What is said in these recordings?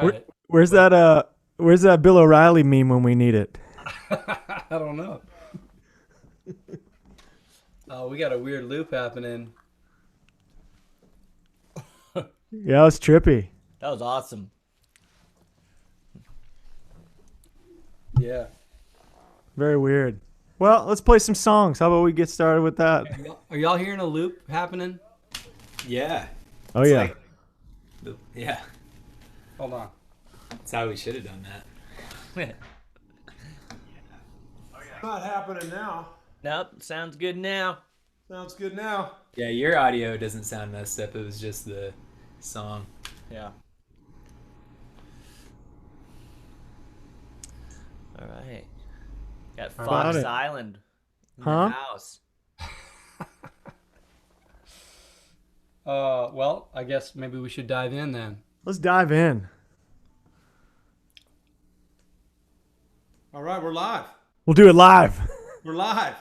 right. Where's that Bill O'Reilly meme when we need it? I don't know. Oh, we got a weird loop happening. Yeah, it's trippy. That was awesome. Yeah. Very weird. Well, let's play some songs. How about we get started with that? Are y'all hearing a loop happening? Yeah. Oh, It's yeah. like yeah. Hold on. That's how we should have done that. Not happening now. Nope, sounds good now. Sounds good now. Yeah, your audio doesn't sound messed up. It was just the song. Yeah. All right. Got About Fox it. Island in Huh? the house. Well, I guess maybe we should dive in then. Let's dive in. All right, we're live. We'll do it live. We're live.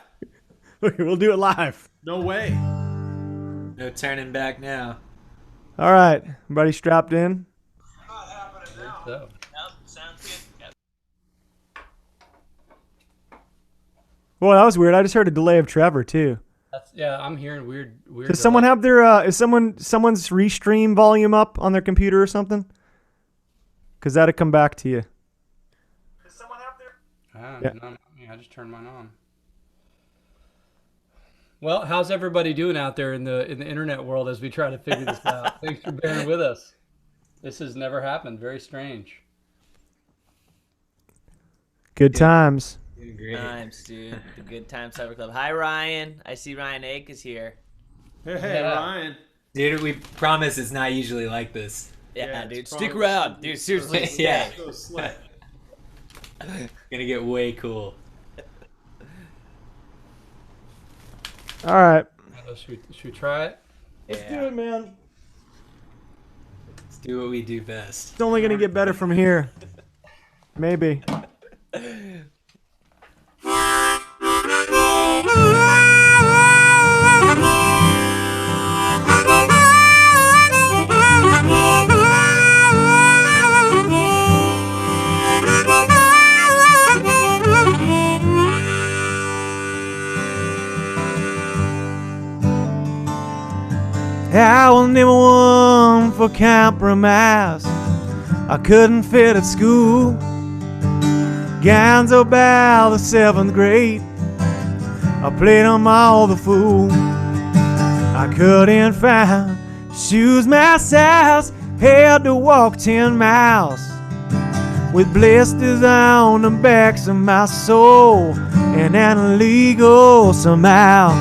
We'll do it live. No way. No turning back now. All right. Everybody strapped in? Not happening now. So, Nope, sounds good. Yep. Boy, that was weird. I just heard a delay of Trevor, too. I'm hearing weird. Does someone have their, is someone's restream volume up on their computer or something? Because that'll come back to you. Does someone have their... Yeah. No, I just turned mine on. Well, how's everybody doing out there in the internet world as we try to figure this out? Thanks for bearing with us. This has never happened. Very strange. Good times. Great. Times, dude. The Good Times Cyber Club. Hi, Ryan. I see Ryan Ake is here. Hey, Yeah. Ryan. Dude, we promise it's not usually like this. Yeah, Yeah, dude. it's Stick probably- around. Dude, seriously. Stay. Yeah. So slick. Gonna get way cool. All right. Should we try it? Let's Yeah. do it, man. Let's do what we do best. It's only going to get better from here. Maybe. I was never one for compromise. I couldn't fit at school. Gowns about the 7th grade, I played 'em all the fool. I couldn't find shoes my size, had to walk 10 miles with blisters on the backs of my soul, and an illegal somehow.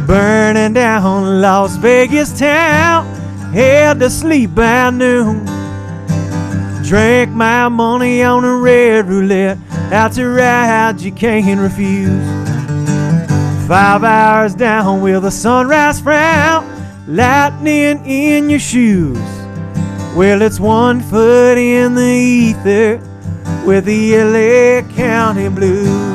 Burning down Las Vegas town, had to sleep by noon. Drank my money on a red roulette, that's a ride you can't refuse. 5 hours down with a sunrise frown, lightning in your shoes. Well, it's 1 foot in the ether with the LA County Blues.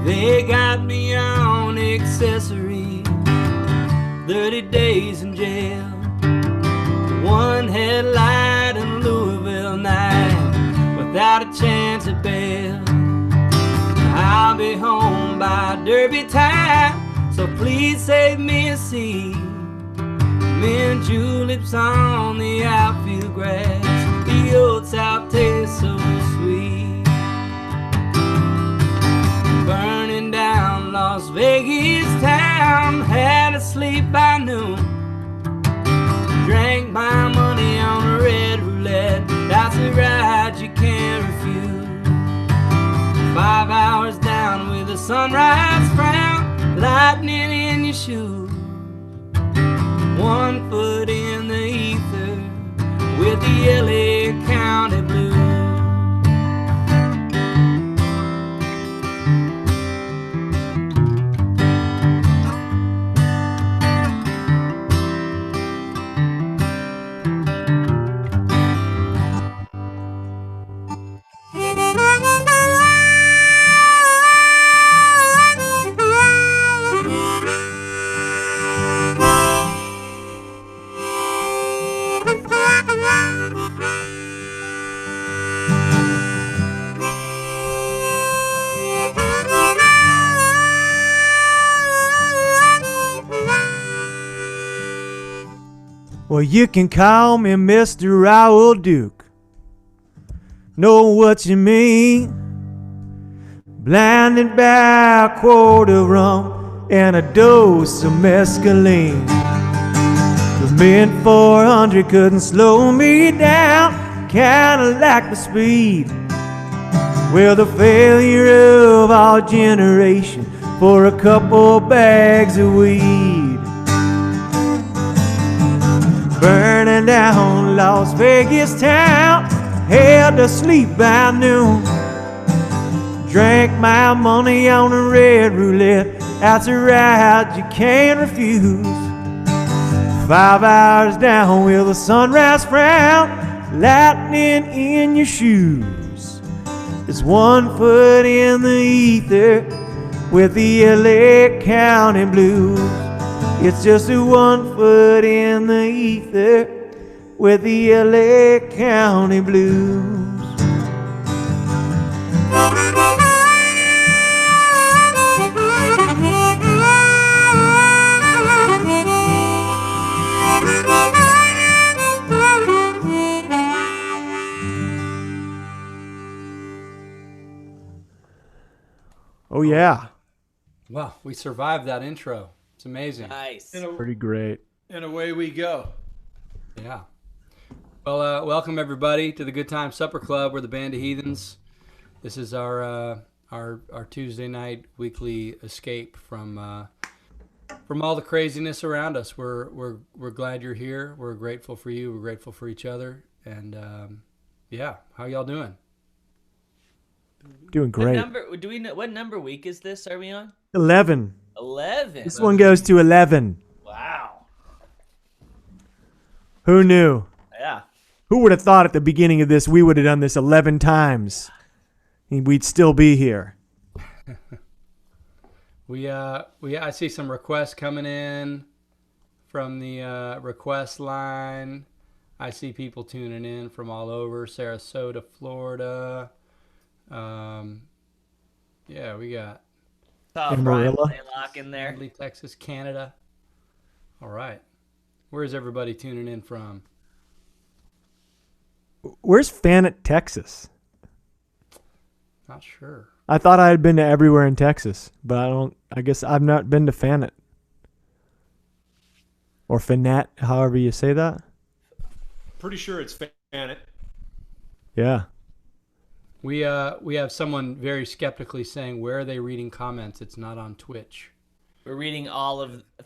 They got me on accessory, 30 days in jail. 1 headlight in Louisville night, without a chance at bail. I'll be home by derby time, so please save me a seat. Mint juleps on the outfield grass, the old South tastes so sweet. Burning down Las Vegas town, had to sleep by noon. Drank my money on a red roulette, that's a ride you can't refuse. 5 hours down with a sunrise frown, lightning in your shoes. 1 foot in the ether with the LA County Blues. Well, you can call me Mr. Raoul Duke. Know what you mean? Blinded by a quart of rum and a dose of mescaline. The Mint 400 couldn't slow me down, kinda like the speed. Well, the failure of our generation for a couple bags of weed. Burning down Las Vegas town, had to sleep by noon. Drank my money on the red roulette, that's a ride you can't refuse. 5 hours down with a sunrise frown, lightning in your shoes. It's 1 foot in the ether with the LA County blues. It's just a 1 foot in the ether with the LA County blues. Oh yeah, Wow, we survived that intro. It's amazing. Nice. pretty great. And away we go. Yeah. Well, welcome everybody to the Good Time Supper Club. We're the Band of Heathens. This is our Tuesday night weekly escape from all the craziness around us. We're glad you're here. We're grateful for you. We're grateful for each other. And yeah, how y'all doing? Doing great. What number week is this? Are we on? 11. 11. This one goes to 11. Wow. Who knew? Yeah. Who would have thought at the beginning of this we would have done this 11 times? And we'd still be here. I see some requests coming in from the request line. I see people tuning in from all over Sarasota, Florida. Yeah, we got Brian Amarillo. Blaylock in there. Bradley, Texas, Canada. All right. Where's everybody tuning in from? Where's Fannett, Texas? Not sure. I thought I had been to everywhere in Texas, but I guess I've not been to Fannett. Or Fannett, however you say that. Pretty sure it's Fannett. Yeah. We have someone very skeptically saying, where are they reading comments? It's not on Twitch. We're reading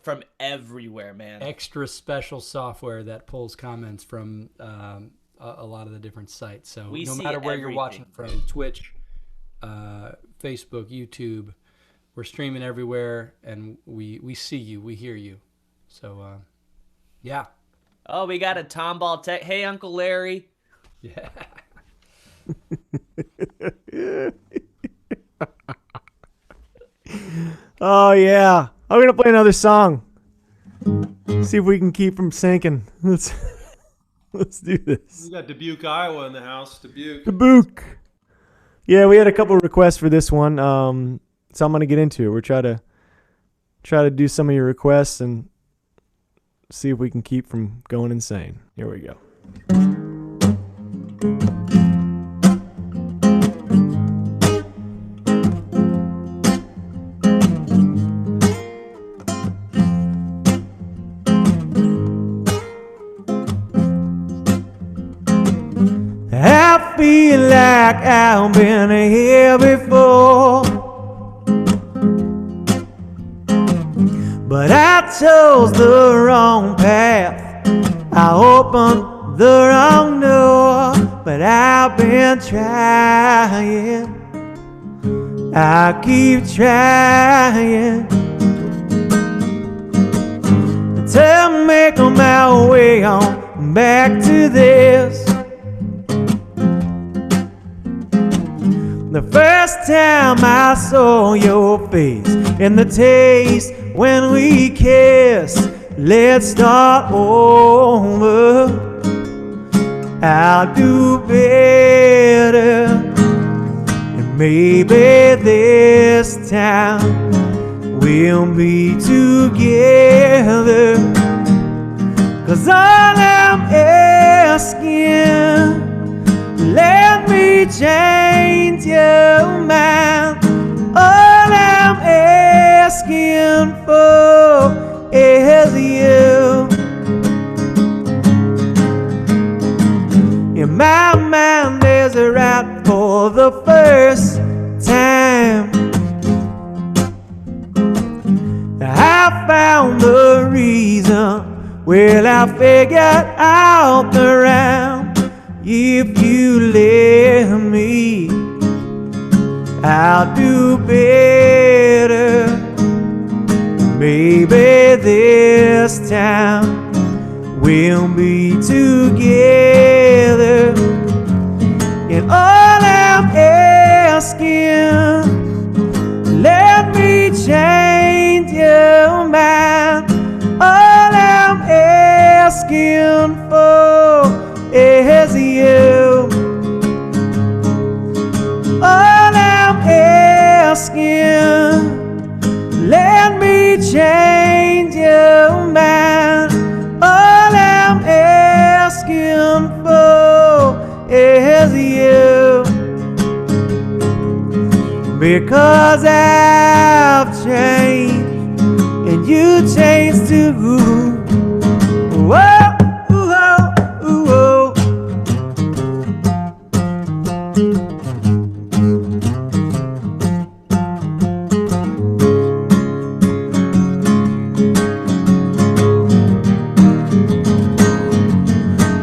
from everywhere, man. Extra special software that pulls comments from a lot of the different sites. So no matter where you're watching from, Twitch, Facebook, YouTube, we're streaming everywhere, and we see you, we hear you. So yeah. Oh, we got a Tomball tech. Hey, Uncle Larry. Yeah. Oh, yeah. I'm going to play another song. See if we can keep from sinking. Let's do this. We got Dubuque, Iowa in the house. Dubuque. Yeah, we had a couple of requests for this one. So I'm going to get into it. We're try to do some of your requests and see if we can keep from going insane. Here we go. I feel like I've been here before, but I chose the wrong path. I opened the wrong door, but I've been trying. I keep trying to make my way on back to this. The first time I saw your face and the taste when we kissed, let's start over. I'll do better, and maybe this time we'll be together. 'Cause all Well, I figured out the round. If you let me, I'll do better. Maybe this time we'll be together. And all I'm asking, let me change your mind. All I'm asking for is you. All I'm asking, let me change your mind. All I'm asking for is you. Because I've changed and you changed too. Whoa, ooh, oh, ooh, oh.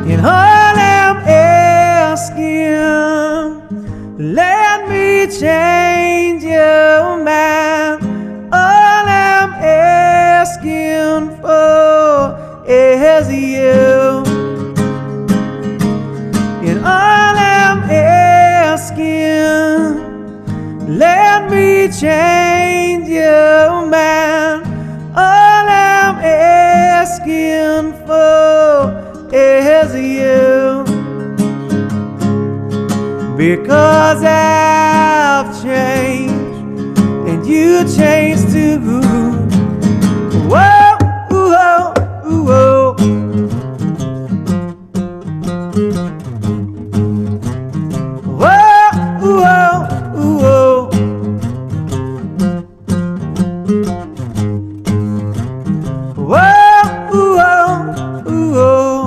And all I'm asking, let me change your mind. All I'm asking for is you. And all I'm asking, let me change your mind. All I'm asking for is you. Because I've changed and you changed too. Whoa, ooh, oh, ooh, oh. Whoa, ooh, oh, ooh, oh. Whoa, ooh, oh, ooh, oh.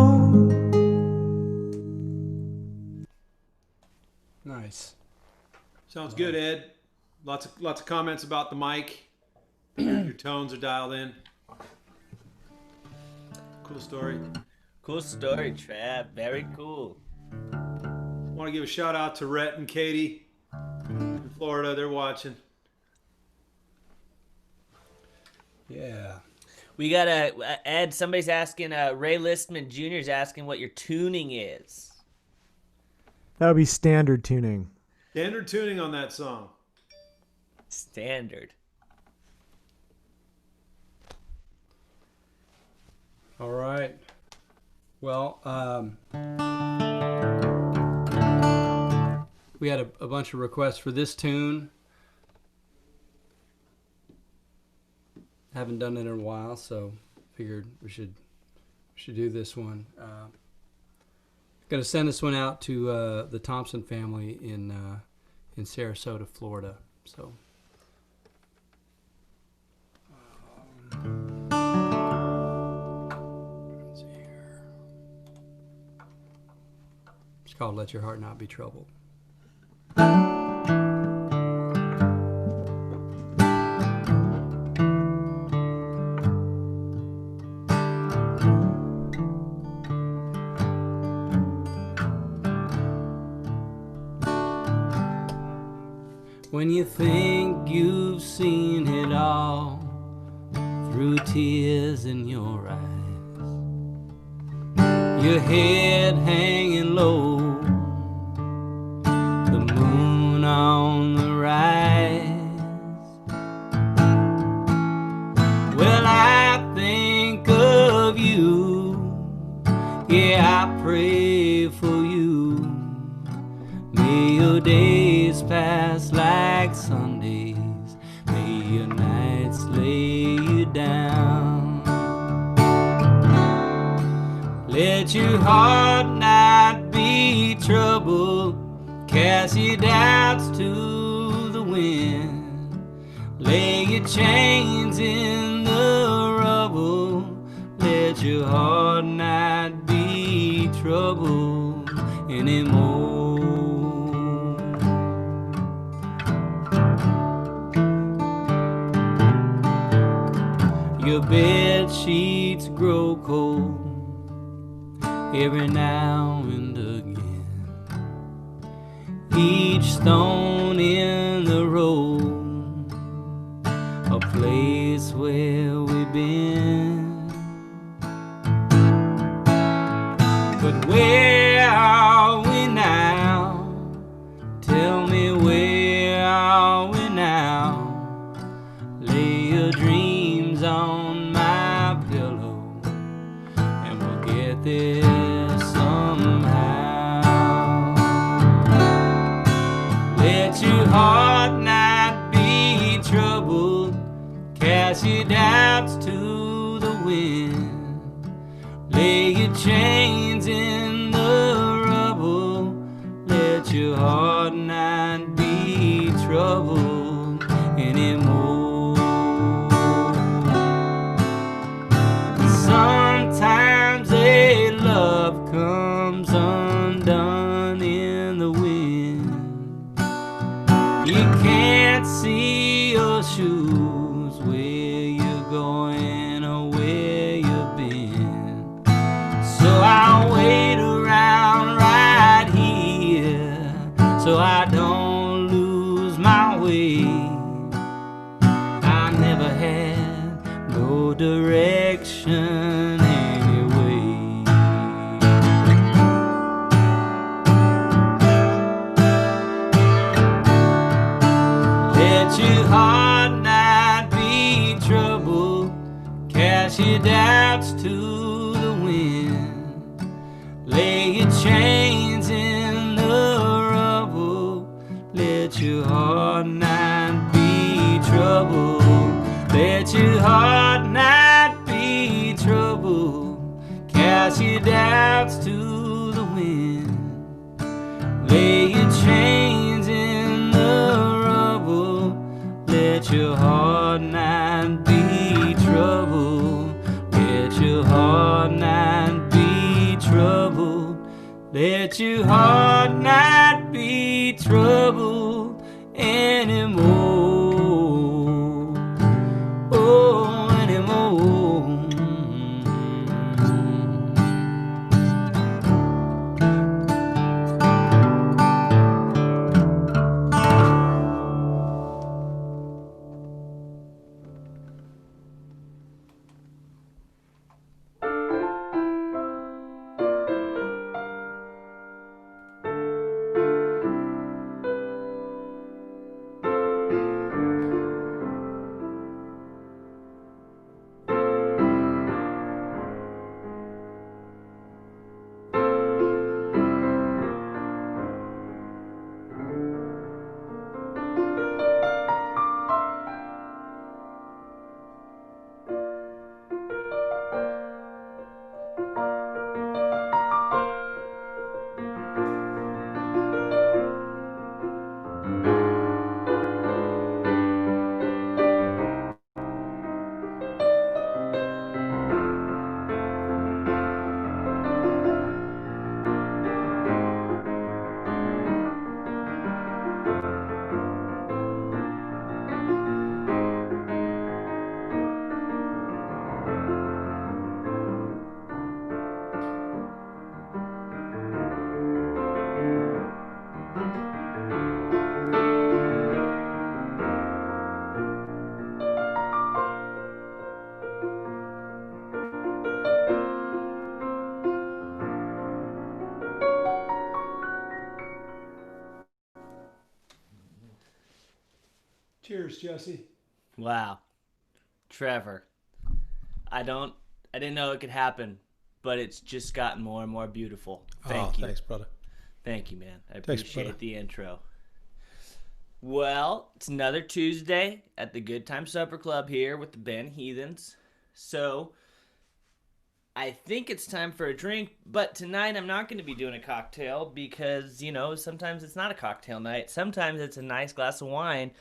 Nice. Sounds good, Ed. Lots of comments about the mic. Your tones are dialed in. Cool story. Cool story, Trav. Very cool. Want to give a shout out to Rhett and Katie in Florida. They're watching. Yeah. We got Ed, somebody's asking, Ray Listman Jr. is asking what your tuning is. That would be standard tuning. Standard tuning on that song. Standard. All right. Well, we had a bunch of requests for this tune. Haven't done it in a while, so figured we should do this one. Going to send this one out to the Thompson family in Sarasota, Florida. So. Let's see here. It's called "Let Your Heart Not Be Troubled." When you think you've seen it all through tears in your eyes, your head hanging low, the moon on the rise. Well, I think of you, yeah, I pray for you. May your days pass like Sundays, may your nights lay you down. Let your heart not be troubled, cast your doubts to the wind. Lay your chains in the rubble, let your heart not be troubled anymore. Your bed sheet streets grow cold every now and again. Each stone in the road, a place where we've been. But where are we now? Tell me, where are we now? Lay your dreams on my pillow, and we'll get there somehow. Let your heart not be troubled, cast your doubts to the wind. Lay your chains in the rubble, let your heart not be troubled anymore. Sometimes a love comes undone in the wind. You can't see your shoes, where you're going or where you've been. So I'll wait around right here, so I don't lose my way. I never had no direction anyway. Let your heart not be troubled, cast your doubts to the wind. Lay your chains in the rubble, let your heart not be troubled. Let your heart not be troubled, cast your doubts to the wind. Lay your chains in the rubble, let your heart not be troubled. Let your heart not be troubled. Let your heart not be troubled anymore. Oh, anymore. Cheers, Jesse. Wow. Trevor. I didn't know it could happen, but it's just gotten more and more beautiful. Thank you. Thanks, brother. Thank you, man. I Thanks, appreciate brother. the intro. Well, it's another Tuesday at the Good Time Supper Club here with the Band of Heathens. So, I think it's time for a drink, but tonight I'm not going to be doing a cocktail because, sometimes it's not a cocktail night. Sometimes it's a nice glass of wine.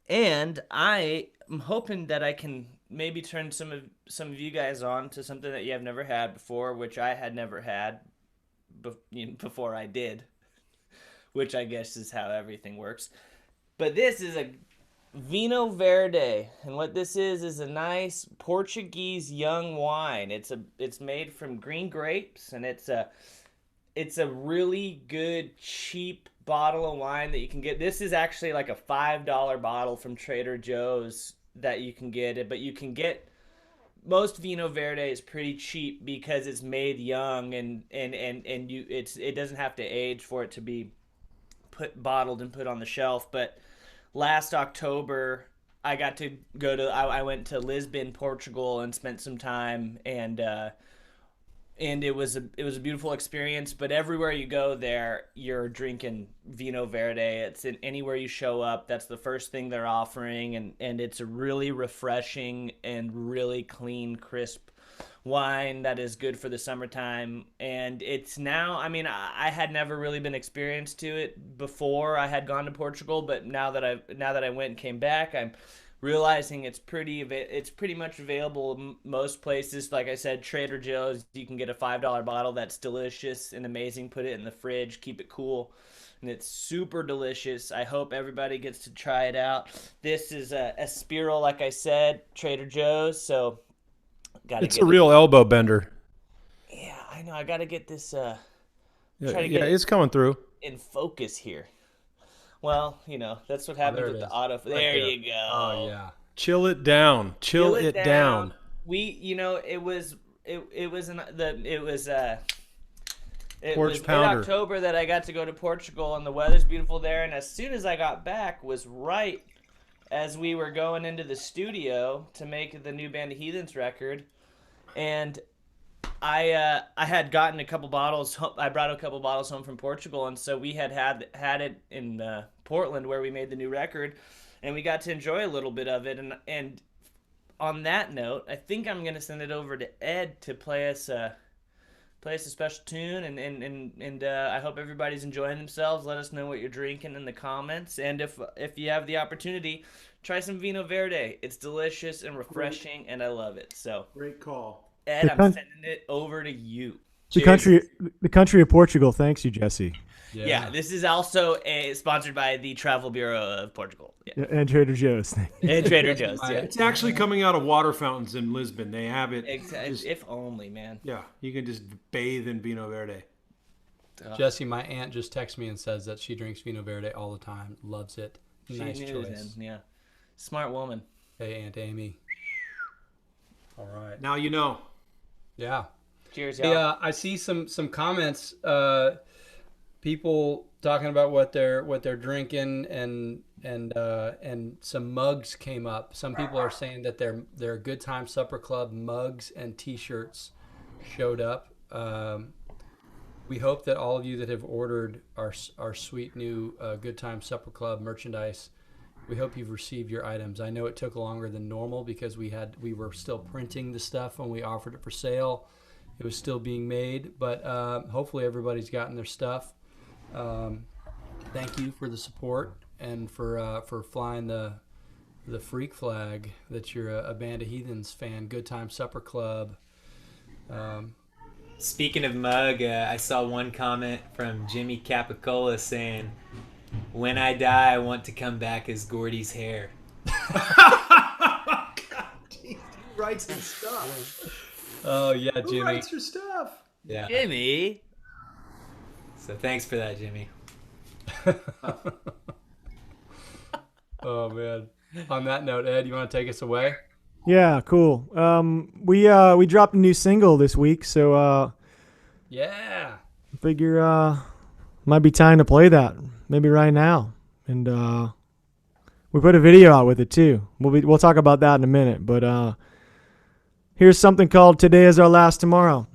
And I am hoping that I can maybe turn some of you guys on to something that you have never had before, which I had never had before I did, which I guess is how everything works. But this is Vino Verde, and what this is a nice Portuguese young wine. It's made from green grapes, and it's a really good cheap bottle of wine that you can get. This is actually like a $5 bottle from Trader Joe's that you can get it, but you can get most Vino Verde is pretty cheap because it's made young and it doesn't have to age for it to be bottled and put on the shelf. But last October, I got to go to. I went to Lisbon, Portugal, and spent some time, and it was a beautiful experience. But everywhere you go there, you're drinking Vino Verde. It's anywhere you show up. That's the first thing they're offering, and it's a really refreshing and really clean, crisp wine that is good for the summertime. And it's now, I mean, I had never really been experienced to it before I had gone to Portugal, but now that I went and came back, I'm realizing it's pretty much available in most places. Like I said, Trader Joe's, you can get a $5 bottle that's delicious and amazing. Put it in the fridge, keep it cool, and it's super delicious. I hope everybody gets to try it out. This is a Spiral, like I said, Trader Joe's, so It's a real elbow bender. Yeah, I know. I got to get this. Yeah, Get it's coming through. in focus here. Well, that's what happens with the auto. There you go. Oh yeah. Chill it down. Chill it down. It was Porch pounder. October that I got to go to Portugal, and the weather's beautiful there. And as soon as I got back, was right as we were going into the studio to make the new Band of Heathens record, and I had gotten a couple bottles. I brought a couple bottles home from Portugal, and so we had it in Portland where we made the new record, and we got to enjoy a little bit of it. And on that note, I think I'm gonna send it over to Ed to play us a special tune, and I hope everybody's enjoying themselves. Let us know what you're drinking in the comments, and if you have the opportunity, try some Vino Verde. It's delicious and refreshing, and I love it. So Great call. Ed, I'm sending it over to you. The country of Portugal thanks you, Jesse. Yeah, this is also sponsored by the Travel Bureau of Portugal. Yeah. And Trader Joe's. And Trader Joe's, yeah. It's actually coming out of water fountains in Lisbon. They have it. If only, man. Yeah, you can just bathe in Vino Verde. Jesse, my aunt just texted me and says that she drinks Vino Verde all the time. Loves it. Nice choice. Yeah. Smart woman. Hey, Aunt Amy. All right. Now you know. Yeah. Cheers, y'all. Yeah, I see some comments. People talking about what they're drinking, and some mugs came up. Some people are saying that their Good Time Supper Club mugs and T-shirts showed up. We hope that all of you that have ordered our sweet new Good Time Supper Club merchandise, we hope you've received your items. I know it took longer than normal because we were still printing the stuff when we offered it for sale. It was still being made, but hopefully everybody's gotten their stuff. Thank you for the support and for flying the freak flag that you're a Band of Heathens fan. Good Time Supper Club. Speaking of mug, I saw one comment from Jimmy Capicola saying, "When I die, I want to come back as Gordy's hair." God, geez, who writes some stuff? Oh yeah, Jimmy. Who writes your stuff? Yeah. Jimmy. So thanks for that, Jimmy. Oh man. On that note, Ed, you want to take us away? Yeah, cool. We dropped a new single this week, so Yeah. figure might be time to play that maybe right now. And we put a video out with it too. We'll talk about that in a minute. But here's something called "Today Is Our Last Tomorrow."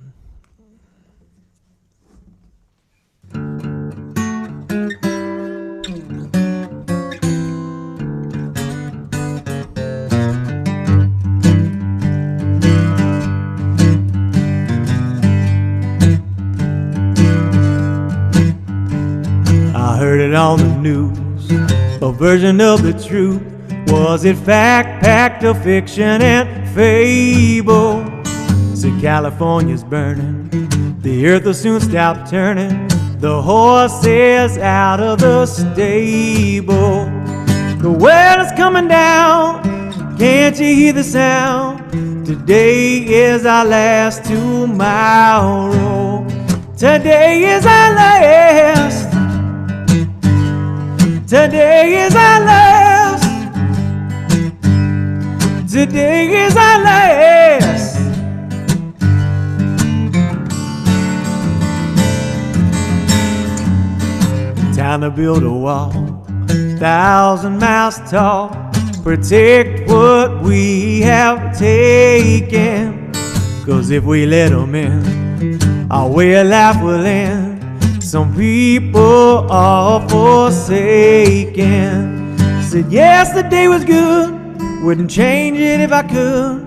I heard it on the news, a version of the truth. Was it fact, packed of fiction and fable? Said California's burning, the earth will soon stop turning, the horse is out of the stable. The world is coming down. Can't you hear the sound? Today is our last tomorrow. Today is our last. Today is our last. Today is our last. Time to build a wall, 1,000 miles tall. Protect what we have taken. 'Cause if we let them in, our way of life will end. Some people are forsaken. Said yesterday was good, wouldn't change it if I could.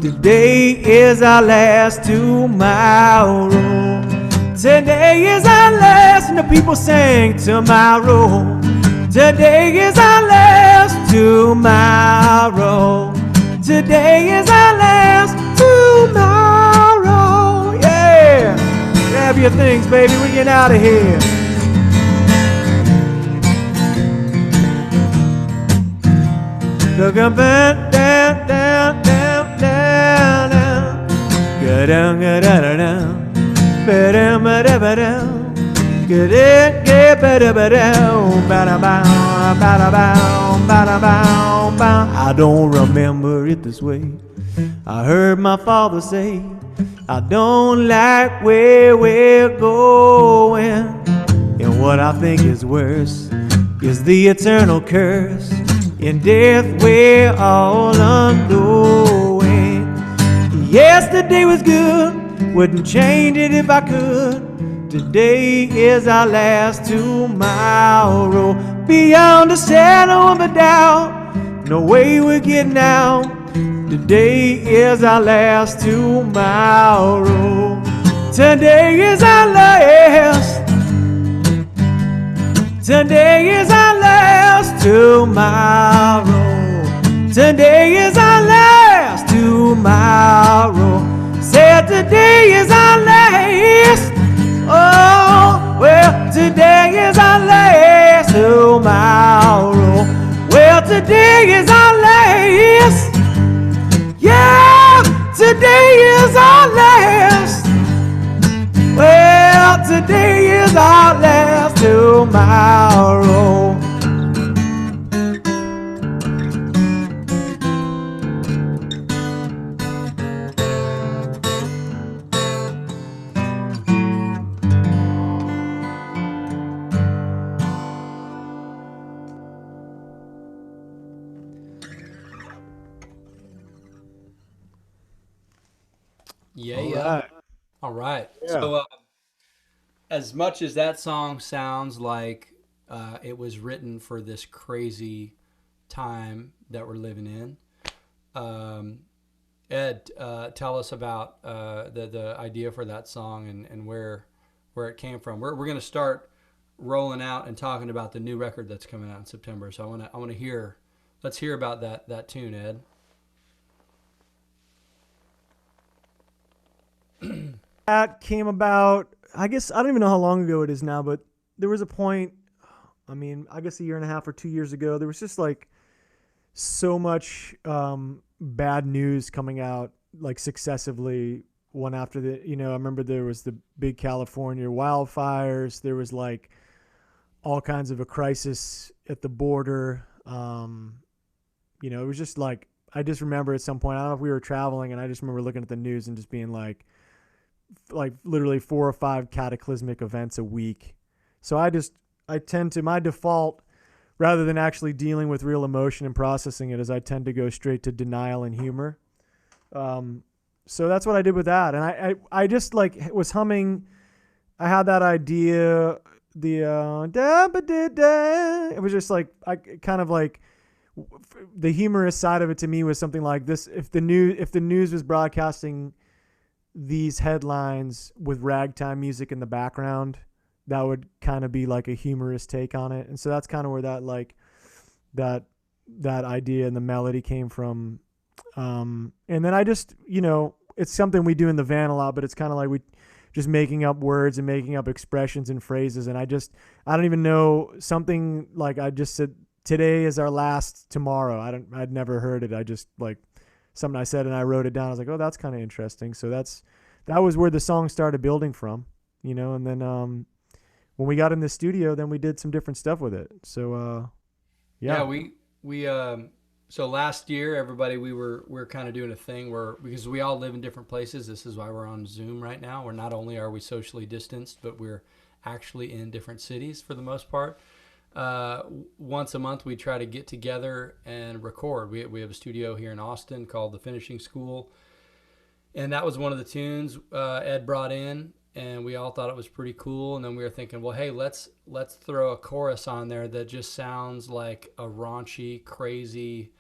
Today is our last tomorrow. Today is our last, and the people sang tomorrow. Today is our last tomorrow. Today is our last tomorrow. Yeah. Grab your things, baby. We're getting out of here. Look up and down, down, down, down, down. Go down, go down, down, down. Ba-dum, ba-dum, ba-dum. Get it, get better, ba-dum, ba-dum, ba-dum, ba-dum, ba-dum, ba-dum. I don't remember it this way. I heard my father say, I don't like where we're going. And what I think is worse is the eternal curse. In death we're all undoing. Yesterday was good, wouldn't change it if I could. Today is our last tomorrow. Beyond a shadow of a doubt, no way we're getting out. Today is our last tomorrow. Today is our last. Today is our last tomorrow. Today is our last tomorrow. Said today is our last. Oh, well, today is our last tomorrow. Well, today is our last. Yeah, today is our last. Well, today is our last tomorrow. Yeah, yeah. All right. So, as much as that song sounds like it was written for this crazy time that we're living in, Ed, tell us about the idea for that song and where it came from. We're going to start rolling out and talking about the new record that's coming out in September. So I want to hear. Let's hear about that tune, Ed. That came about, I guess, I don't even know how long ago it is now, but there was a point, I mean, I guess a year and a half or 2 years ago, there was just like so much bad news coming out like successively, one after the, I remember there was the big California wildfires. There was like all kinds of a crisis at the border. It was just like, I just remember at some point, I don't know if we were traveling, and I just remember looking at the news and just being like literally 4 or 5 cataclysmic events a week. So I tend to, my default, rather than actually dealing with real emotion and processing it, is I tend to go straight to denial and humor. So that's what I did with that. And I just like was humming. I had that idea, it was just like, I kind of like, the humorous side of it to me was something like this. If the news was broadcasting these headlines with ragtime music in the background, that would kind of be like a humorous take on it. And so that's kind of where that like that idea and the melody came from. And then I just, it's something we do in the van a lot, but it's kind of like we just making up words and making up expressions and phrases. And I don't even know, something like I just said, today is our last tomorrow. I'd never heard it. I just like something I said and I wrote it down. I was like, oh, that's kind of interesting. So that was where the song started building from, you know. And then when we got in the studio, then we did some different stuff with it. So yeah, we so last year, everybody, we're kind of doing a thing where, because we all live in different places. This is why we're on Zoom right now. Where not only are we socially distanced, but we're actually in different cities for the most part. Once a month we try to get together and record. We have a studio here in Austin called The Finishing School, and that was one of the tunes Ed brought in, and we all thought it was pretty cool. And then we were thinking, well, hey, let's throw a chorus on there that just sounds like a raunchy, crazy,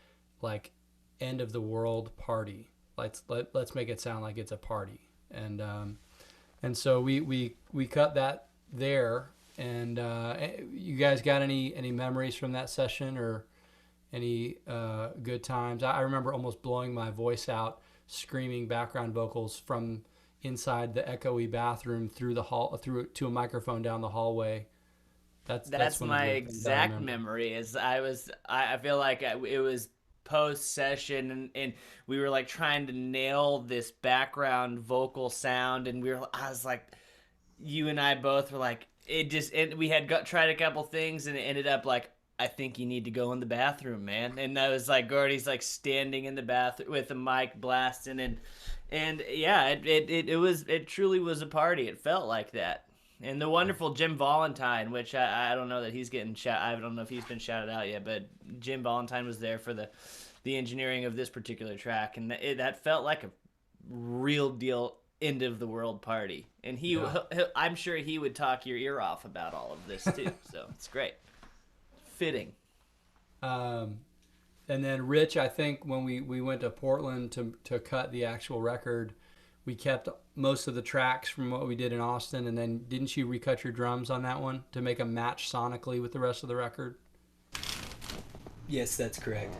like end of the world party. Let's make it sound like it's a party. And so we cut that there. And you guys got any memories from that session, or any good times? I remember almost blowing my voice out, screaming background vocals from inside the echoey bathroom through the hall, through to a microphone down the hallway. That's my exact memory. Is I feel like it was post session, and we were like trying to nail this background vocal sound, and I was like, you and I both were like, we had tried a couple things, and it ended up like, I think you need to go in the bathroom, man. And I was like, Gordy's like standing in the bathroom with the mic blasting, and yeah, it truly was a party. It felt like that. And the wonderful Jim Valentine, which I don't know that he's getting I don't know if he's been shouted out yet, but Jim Valentine was there for the engineering of this particular track, and that felt like a real deal end of the world party. And I'm sure he would talk your ear off about all of this too. So it's great, fitting. And then Rich, I think when we went to Portland to cut the actual record, we kept most of the tracks from what we did in Austin. And then didn't you recut your drums on that one to make them match sonically with the rest of the record? Yes, that's correct.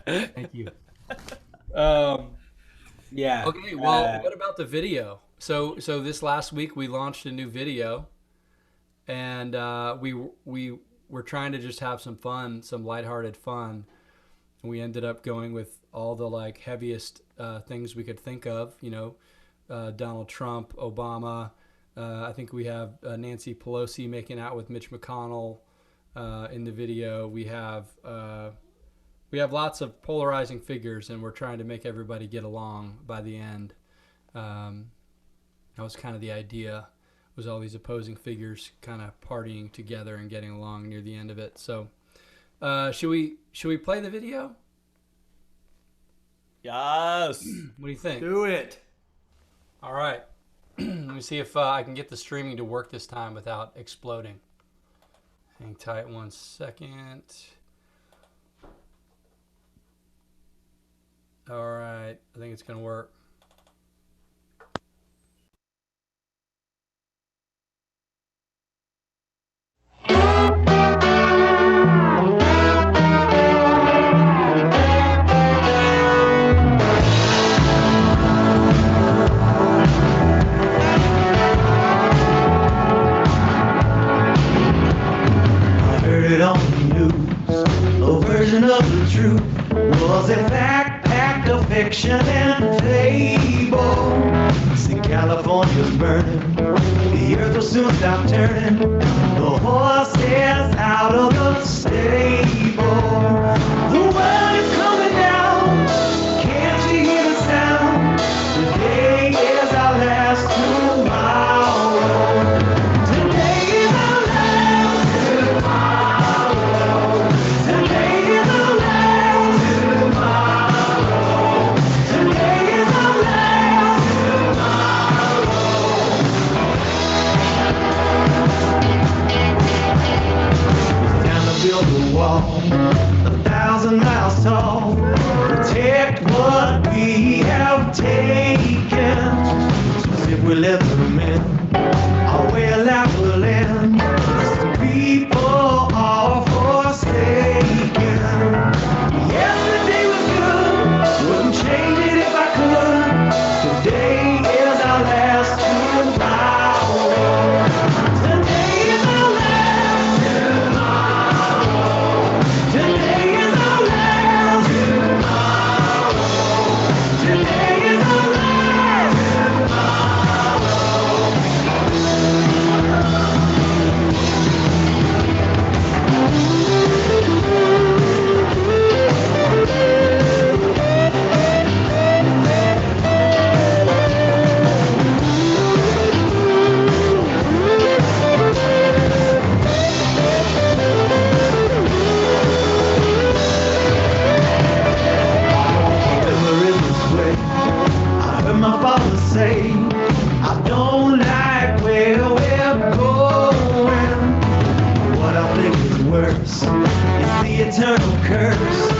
Thank you. Yeah. Okay, well, what about the video? So this last week we launched a new video, and we were trying to just have some fun, some lighthearted fun. And we ended up going with all the like heaviest things we could think of, you know, Donald Trump, Obama. I think we have Nancy Pelosi making out with Mitch McConnell in the video. We have lots of polarizing figures, and we're trying to make everybody get along by the end. That was kind of the idea, was all these opposing figures kind of partying together and getting along near the end of it. So should we play the video? Yes. What do you think? Do it. All right. Let me see if I can get the streaming to work this time without exploding. Hang tight 1 second. All right, I think it's gonna work. I heard it on the news, a version of the truth was in fact packed of fiction and fable. See, California's burning, the earth will soon stop turning, the horse is out of the stable. The world is coming down, can't you hear the sound? Today is our last tomorrow. Today is our last tomorrow. Today is our last tomorrow. Today is our last tomorrow. Time to build a wall, 1,000 miles tall. Protect what we have taken. So if we let them in, our way of life will end. The people are forsaken. Yesterday was good, wouldn't change it if I could. Today is our last tomorrow. Today is our last tomorrow. eternal curse.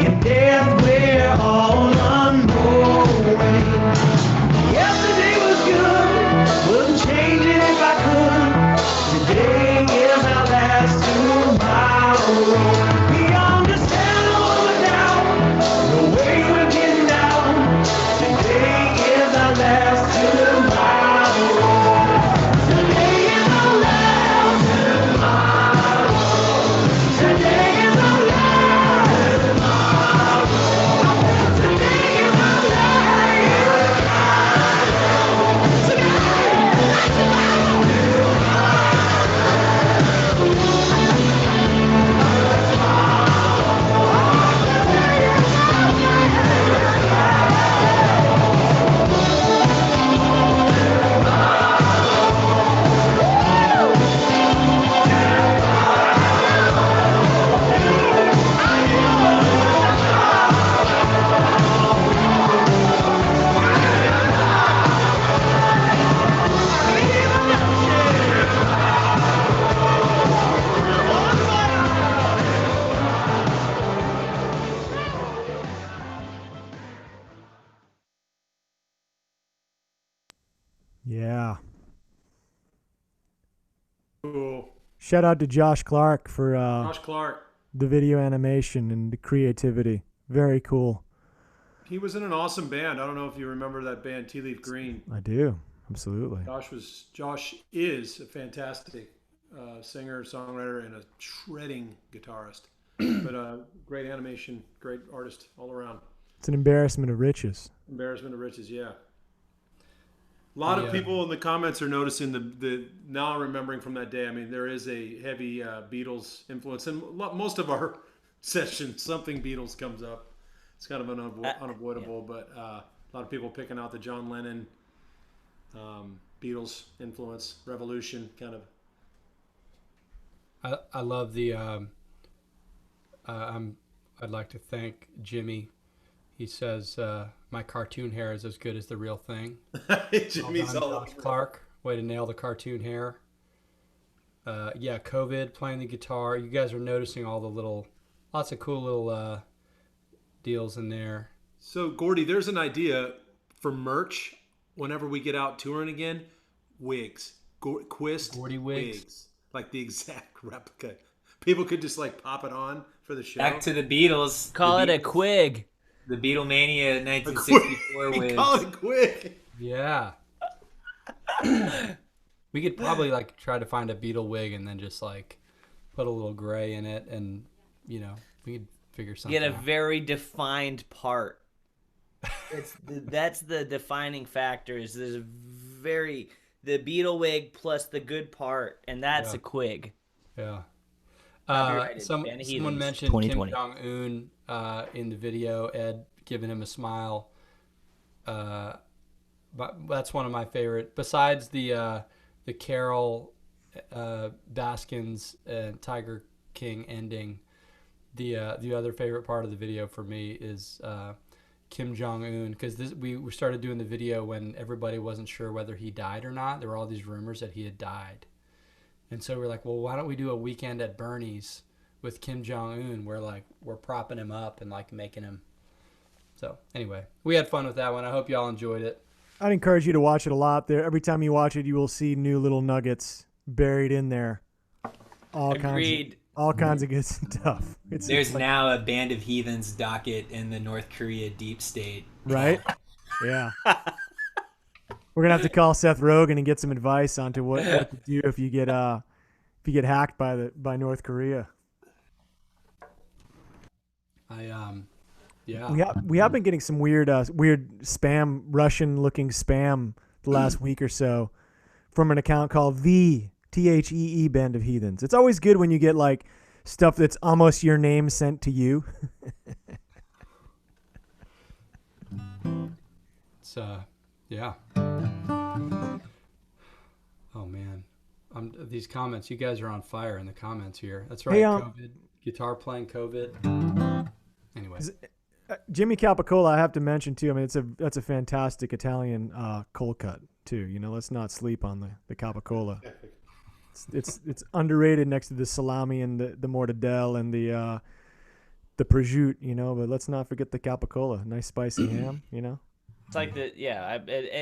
In death we're all unknowing. Yesterday was good, wouldn't change it if I could. Today is our last tomorrow. We understand all the doubt, no way we're getting down. Today is our last tomorrow. Today is our last tomorrow. Today is our last tomorrow. Today is our last tomorrow. Today is Yeah. Cool. Shout out to Josh Clark for Josh Clark. the video animation and the creativity. Very cool. He was in an awesome band. I don't know if you remember that band, Tea Leaf Green. I do. Absolutely. Josh is a fantastic singer, songwriter, and a shredding guitarist. But great animation, great artist all around. It's an embarrassment of riches. Embarrassment of riches, yeah. A lot of people in the comments are noticing the now I'm remembering from that day. I mean, there is a heavy Beatles influence, and most of our sessions, something Beatles comes up. It's kind of unavoidable, but a lot of people picking out the John Lennon Beatles influence, Revolution kind of. I love the. I'd like to thank Jimmy. He says my cartoon hair is as good as the real thing. Jimmy's all Josh Clark, way to nail the cartoon hair. Yeah, COVID, playing the guitar. You guys are noticing all the lots of cool little deals in there. So, Gordy, there's an idea for merch whenever we get out touring again. Wigs. Quist Gordy wigs. Like the exact replica. People could just like pop it on for the show. Back to the Beatles. Call the it a quig. The Beatlemania 1964 We wigs. call it quick. Yeah. We could probably like try to find a Beatle wig and then just like put a little gray in it, and we could figure something Get a out. very defined part. That's the defining factor. Is there's the Beetle wig plus the good part, and that's a quig. Yeah. Copyrighted Someone Band of Heathens, mentioned Kim 2020. Jong-un in the video, Ed giving him a smile. But that's one of my favorite. Besides the Carol Baskins and Tiger King ending, the other favorite part of the video for me is Kim Jong-un, because we started doing the video when everybody wasn't sure whether he died or not. There were all these rumors that he had died. And so we're like, well, why don't we do a weekend at Bernie's with Kim Jong-un? We're propping him up and like making him. So anyway, we had fun with that one. I hope y'all enjoyed it. I'd encourage you to watch it a lot. There, every time you watch it, you will see new little nuggets buried in there. Agreed. All kinds of good stuff. There's now a Band of Heathens docket in the North Korea deep state. Right? Yeah. We're gonna have to call Seth Rogen and get some advice onto what to do if you get hacked by North Korea. We have been getting some weird spam, Russian looking spam the last week or so from an account called the THEE Band of Heathens. It's always good when you get like stuff that's almost your name sent to you. It's yeah. Oh man, these comments. You guys are on fire in the comments here. That's right. Hey, COVID, guitar playing COVID. Anyway, Jimmy Capicola, I have to mention too. I mean, that's a fantastic Italian cold cut too. Let's not sleep on the Capicola. It's underrated next to the salami and the mortadella and the the prosciutto, you know, but let's not forget the capicola. Nice spicy ham, you know. It's like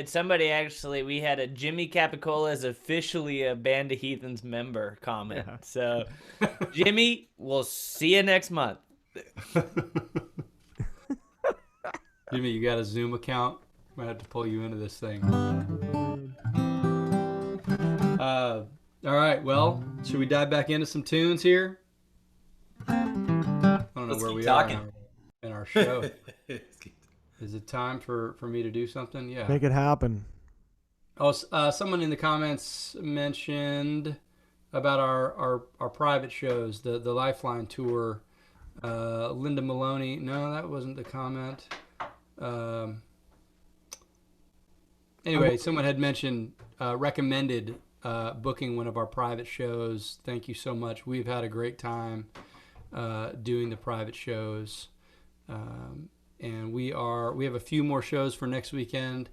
somebody actually, we had a Jimmy Capicola is officially a Band of Heathens member comment. Yeah. So, Jimmy, we'll see you next month. Jimmy, you got a Zoom account? Might have to pull you into this thing. All right, well, should we dive back into some tunes here? I don't know Let's where keep we talking. are in our show. Is it time for me to do something? Yeah. Make it happen. Oh, someone in the comments mentioned about our private shows, the Lifeline tour. Linda Maloney. No, that wasn't the comment. Anyway, someone had mentioned, recommended booking one of our private shows. Thank you so much. We've had a great time doing the private shows. And we have a few more shows for next weekend.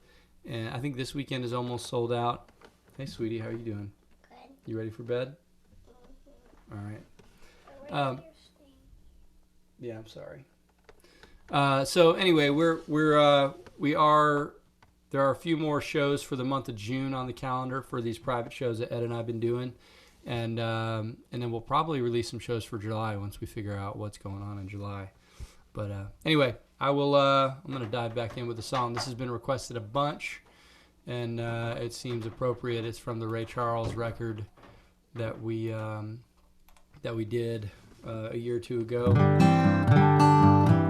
And I think this weekend is almost sold out. Hey, sweetie, how are you doing? Good. You ready for bed? Mm-hmm. All right. Where's your stain? Yeah, I'm sorry. So anyway, there are a few more shows for the month of June on the calendar for these private shows that Ed and I've been doing, and then we'll probably release some shows for July once we figure out what's going on in July. But anyway, I'm gonna dive back in with the song. This has been requested a bunch, and it seems appropriate. It's from the Ray Charles record that we did a year or two ago.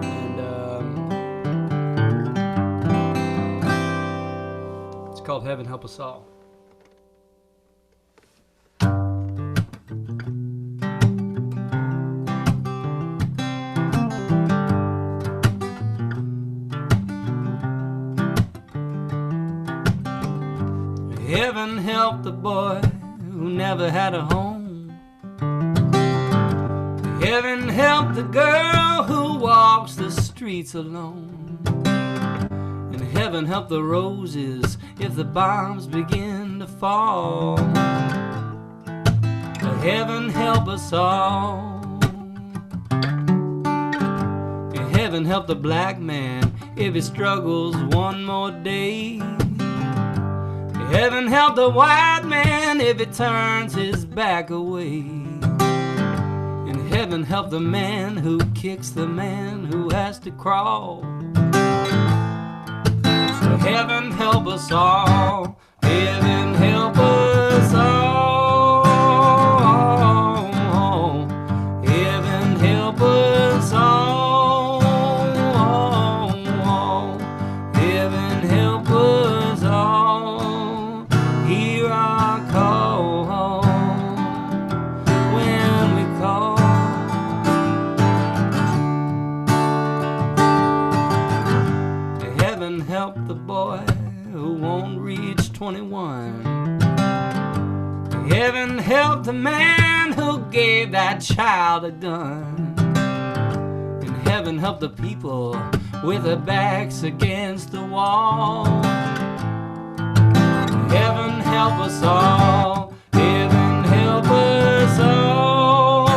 And it's called Heaven Help Us All. Heaven help the boy who never had a home. Heaven help the girl who walks the streets alone. And heaven help the roses if the bombs begin to fall. Heaven help us all. And heaven help the black man if he struggles one more day. Heaven help the white man if he turns his back away. And heaven help the man who kicks the man who has to crawl. So heaven help us all. Heaven help us all. Heaven help us all. Heaven help us all. Hear our call when we call. Heaven help the boy who won't reach 21. Heaven help the man who gave that child a gun. And heaven help the people with their backs against the wall. Heaven help us all. Heaven help us all.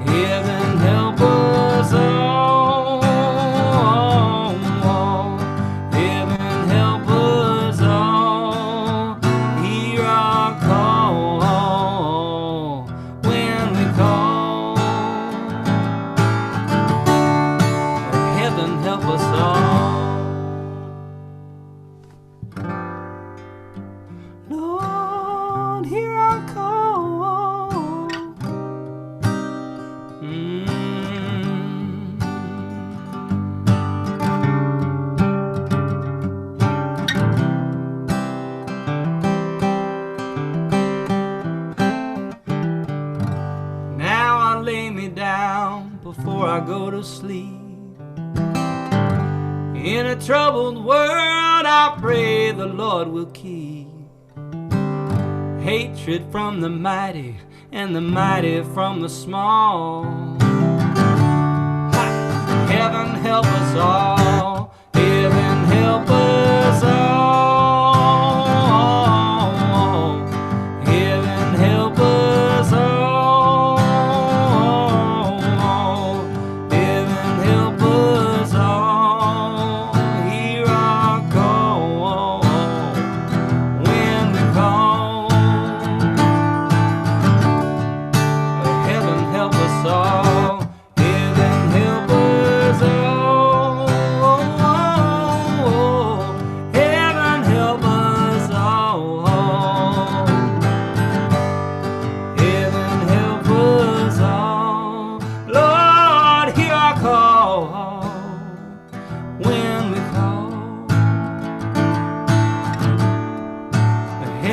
Heaven help us all. Heaven help us all. Hear our call when we call. Heaven help us all. Lord, hear our call. Now I lay me down before I go to sleep. In a troubled world, I pray the Lord will keep hatred from the mighty and the mighty from the small. Heaven help us all. Heaven help us all. Heaven help us all.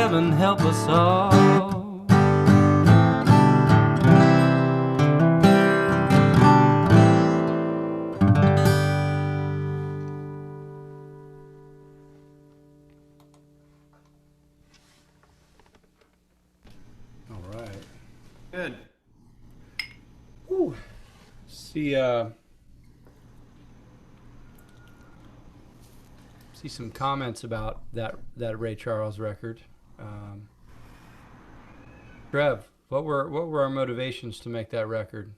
heaven help us all. All right. Good. See some comments about that Ray Charles record. Trev, what were our motivations to make that record?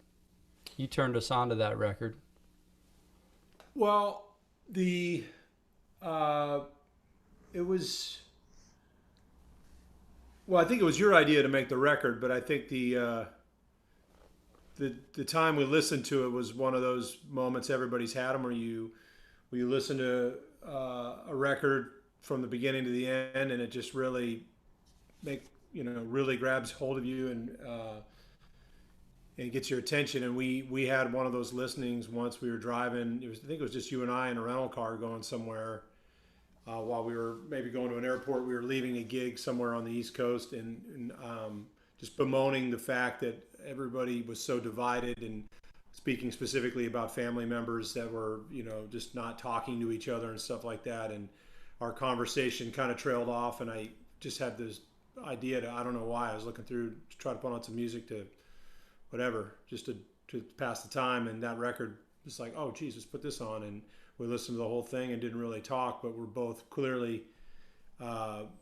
You turned us on to that record. Well, it was. Well, I think it was your idea to make the record, but I think the time we listened to it was one of those moments everybody's had them where you listen to a record from the beginning to the end, and it just really really grabs hold of you and gets your attention. And we had one of those listenings once. We were driving. I think it was just you and I in a rental car going somewhere. While we were maybe going to an airport, we were leaving a gig somewhere on the East Coast, and just bemoaning the fact that everybody was so divided, and speaking specifically about family members that were, just not talking to each other and stuff like that. And our conversation kind of trailed off, and I just had this idea I don't know why, I was looking through to try to put on some music to whatever, just to pass the time. And that record was like, oh, geez, let's put this on. And we listened to the whole thing and didn't really talk, but we're both clearly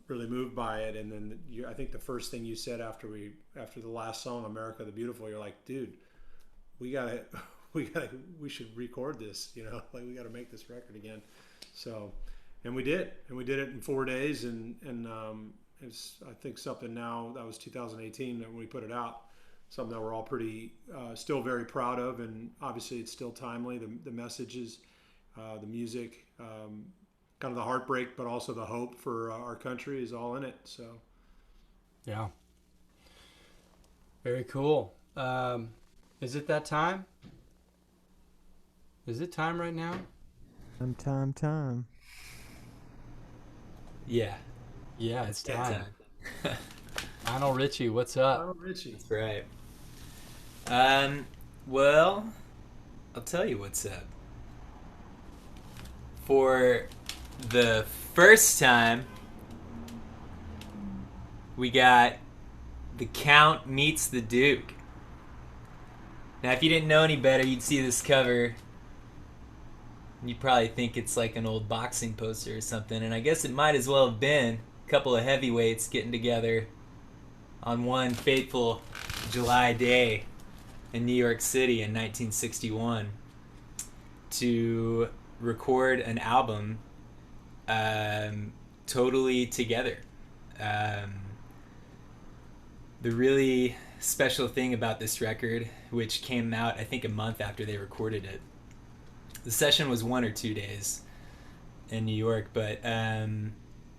really moved by it. And then I think the first thing you said after the last song, America the Beautiful, you're like, dude, we should record this, like we got to make this record again. So, and we did it in 4 days. And it's, I think, something now that was 2018 when we put it out, something that we're all pretty, still very proud of. And obviously it's still timely. The messages, the music, kind of the heartbreak, but also the hope for our country is all in it. So, Yeah. Very cool. Is it that time? Is it time right now? Time. Yeah. Yeah, it's That time. Lionel Richie, what's up? Lionel Richie. That's right. Well, I'll tell you what's up. For the first time, we got The Count Meets the Duke. Now, if you didn't know any better, you'd see this cover, and you'd probably think it's like an old boxing poster or something, and I guess it might as well have been a couple of heavyweights getting together on one fateful July day in New York City in 1961 to record an album totally together. The really special thing about this record, which came out I think a month after they recorded it, the session was 1 or 2 days in New York, but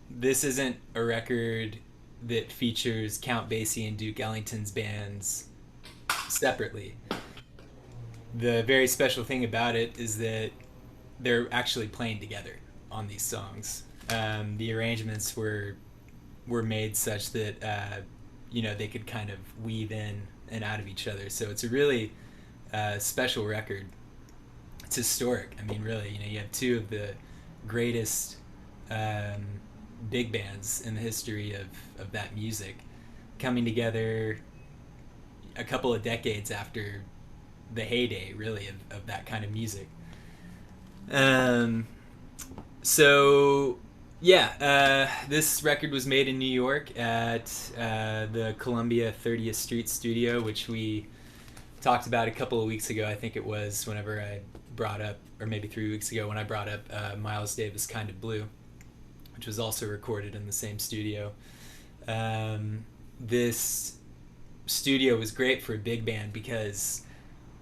this isn't a record that features Count Basie and Duke Ellington's bands separately. The very special thing about it is that they're actually playing together on these songs. The arrangements were made such that they could kind of weave in and out of each other. So it's a really special record. It's historic. I mean, really, you have two of the greatest big bands in the history of that music coming together a couple of decades after the heyday, really, of that kind of music. This record was made in New York at the Columbia 30th Street studio, which we talked about a couple of weeks ago. I think it was whenever I brought up, or maybe 3 weeks ago when I brought up Miles Davis' Kind of Blue, which was also recorded in the same studio. This studio was great for a big band because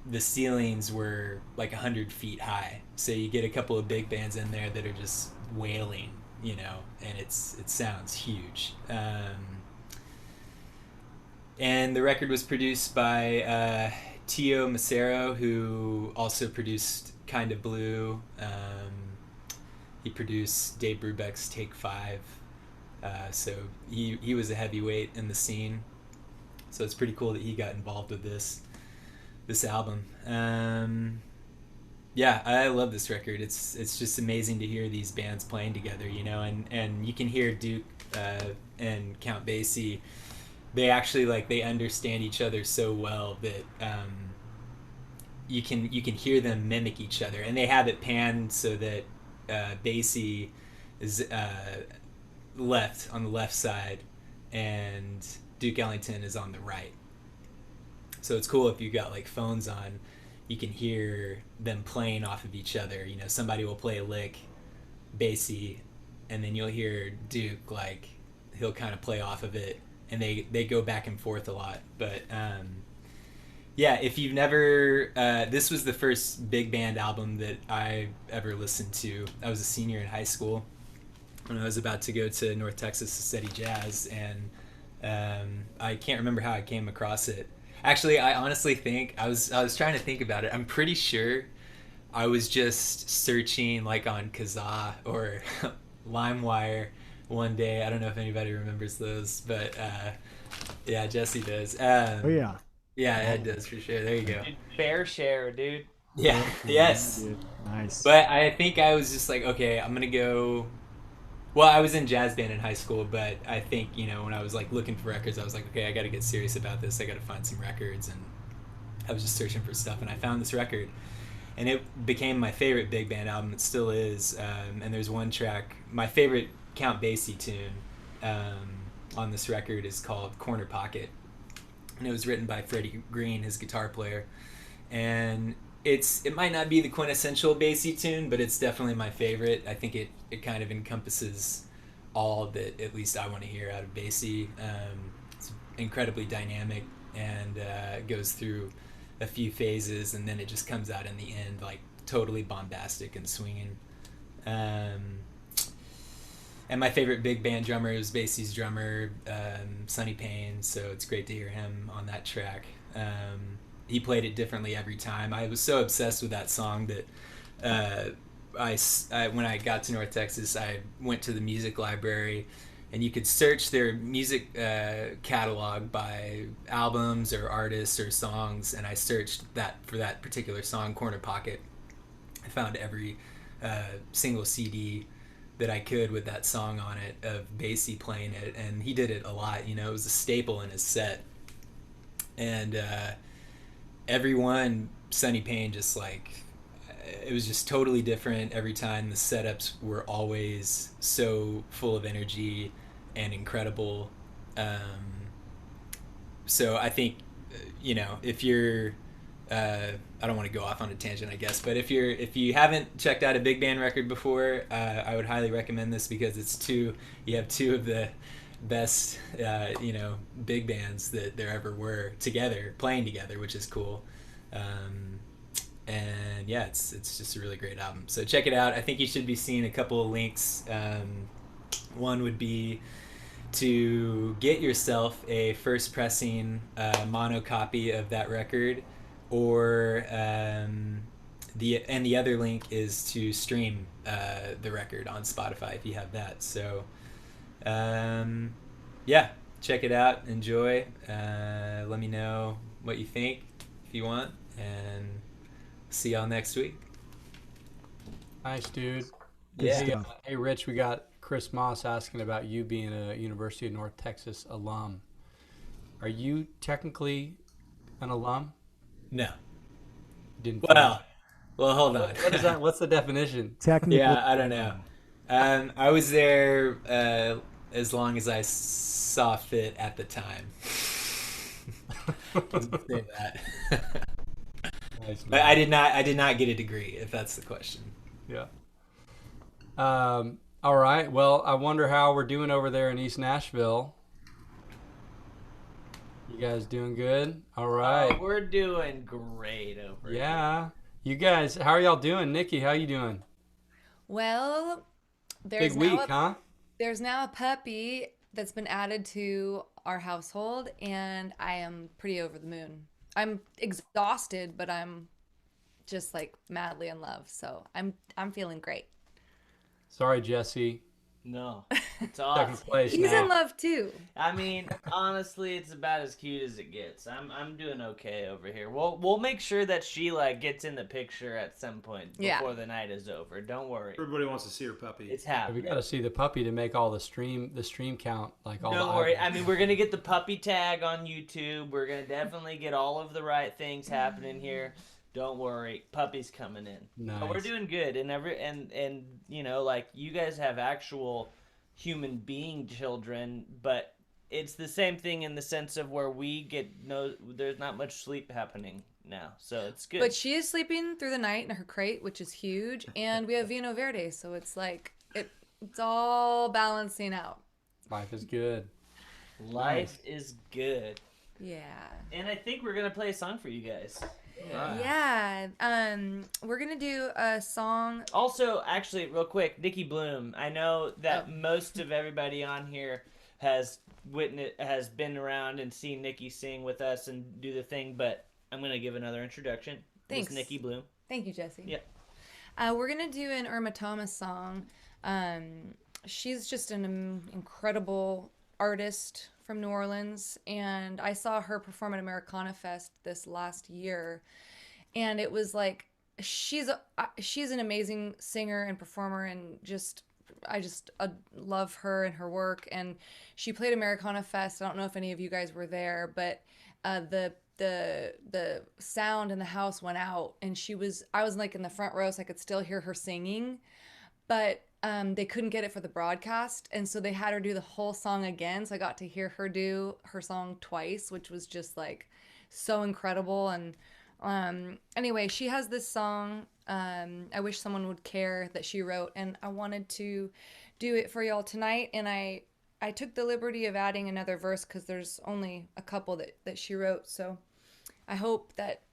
the ceilings were like 100 feet high. So you get a couple of big bands in there that are just wailing, and it sounds huge. And the record was produced by Tio Macero, who also produced Kind of Blue. He produced Dave Brubeck's Take 5. So he was a heavyweight in the scene. So it's pretty cool that he got involved with this album. Yeah, I love this record. It's just amazing to hear these bands playing together, you know, and you can hear Duke and Count Basie. They actually they understand each other so well that you can hear them mimic each other, and they have it panned so that Basie is left on the left side, and Duke Ellington is on the right. So it's cool if you got phones on, you can hear them playing off of each other. You know, somebody will play a lick, Basie, and then you'll hear Duke he'll kind of play off of it, and they go back and forth a lot. But yeah, if you've never, this was the first big band album that I ever listened to. I was a senior in high school when I was about to go to North Texas to study jazz, and I can't remember how I came across it. Actually, I honestly think I was trying to think about it. I'm pretty sure I was just searching on Kazaa or LimeWire one day. I don't know if anybody remembers those, but yeah, Jesse does. Oh yeah. Yeah, Ed does for sure. There you go. Fair share, dude. Yeah. Yes. Dude. Nice. But I think I was just okay, I'm gonna go. Well, I was in jazz band in high school, but I think when I was looking for records, I was okay, I got to get serious about this. I got to find some records, and I was just searching for stuff, and I found this record, and it became my favorite big band album. It still is. And there's one track, my favorite Count Basie tune on this record is called "Corner Pocket," and it was written by Freddie Green, his guitar player, and it might not be the quintessential Basie tune, but it's definitely my favorite. I think it kind of encompasses all that at least I want to hear out of Basie. It's incredibly dynamic, and goes through a few phases, and then it just comes out in the end totally bombastic and swinging. And my favorite big band drummer is Basie's drummer, Sonny Payne, so it's great to hear him on that track. He played it differently every time. I was so obsessed with that song that I when I got to North Texas, I went to the music library, and you could search their music catalog by albums or artists or songs, and I searched that for that particular song, Corner Pocket. I found every single CD that I could with that song on it of Basie playing it, and he did it a lot. It was a staple in his set, and everyone, Sonny Payne, just it was just totally different every time. The setups were always so full of energy and incredible. So I think if you're I don't want to go off on a tangent, I guess, but if you haven't checked out a big band record before, I would highly recommend this, because you have two of the best big bands that there ever were together, playing together, which is cool. And yeah, it's just a really great album, so check it out. I think you should be seeing a couple of links. One would be to get yourself a first pressing mono copy of that record, or the other link is to stream the record on Spotify if you have that. So yeah, check it out, enjoy. Let me know what you think if you want, and see y'all next week. Nice, dude. Good Hey, stuff. hey, Rich, we got Chris Moss asking about you being a University of North Texas alum. Are you technically an alum? No. Didn't Well, hold on. What is that? What's the definition? Technically, Yeah, I don't know. I was there as long as I saw fit at the time. Let's say that. Nice, But I did not get a degree, if that's the question. Yeah. All right. Well, I wonder how we're doing over there in East Nashville. You guys doing good? All right. Oh, we're doing great over here. Yeah. You guys, how are y'all doing? Nikki, how you doing? Well, Big week, huh? there's now a puppy that's been added to our household, and I am pretty over the moon. I'm exhausted, but I'm just madly in love. So I'm feeling great. Sorry, Jesse. No, it's Second awesome. place He's now. in love too. I mean, honestly, it's about as cute as it gets. I'm doing okay over here. We'll make sure that she like gets in the picture at some point Yeah. before the night is over. Don't worry, Everybody wants to see her puppy. it's We happening. got to see the puppy to make all the stream count, like all Don't the worry. I eyeballs. mean, we're gonna get the puppy tag on YouTube. We're gonna definitely get all of the right things happening here. Don't worry, puppy's coming in. But we're Nice. doing good, and you know, like you guys have actual human being children, but it's the same thing in the sense of where we get no. There's not much sleep happening now, so it's good. But she is sleeping through the night in her crate, which is huge, and we have Vino Verde, so it's like it's all balancing out. Life is good. Life is good, Yeah. and I think we're gonna play a song for you guys. Yeah. We're gonna do a song. Also, actually, real quick, Nikki Bloom. I know that Oh. most of everybody on here has been around and seen Nikki sing with us and do the thing, but I'm gonna give another introduction. Thanks. It's Nikki Bloom. Thank you, Jesse. Yeah. We're gonna do an Irma Thomas song. She's just an incredible artist from New Orleans, and I saw her perform at Americana Fest this last year, and it was like she's an amazing singer and performer, and I just love her and her work. And she played Americana Fest. I don't know if any of you guys were there, but the sound in the house went out, and I was like in the front row, so I could still hear her singing, but they couldn't get it for the broadcast, and so they had her do the whole song again. So I got to hear her do her song twice, which was just like so incredible. And anyway, she has this song, I Wish Someone Would Care, that she wrote, and I wanted to do it for y'all tonight. And I took the liberty of adding another verse because there's only a couple that she wrote, so I hope that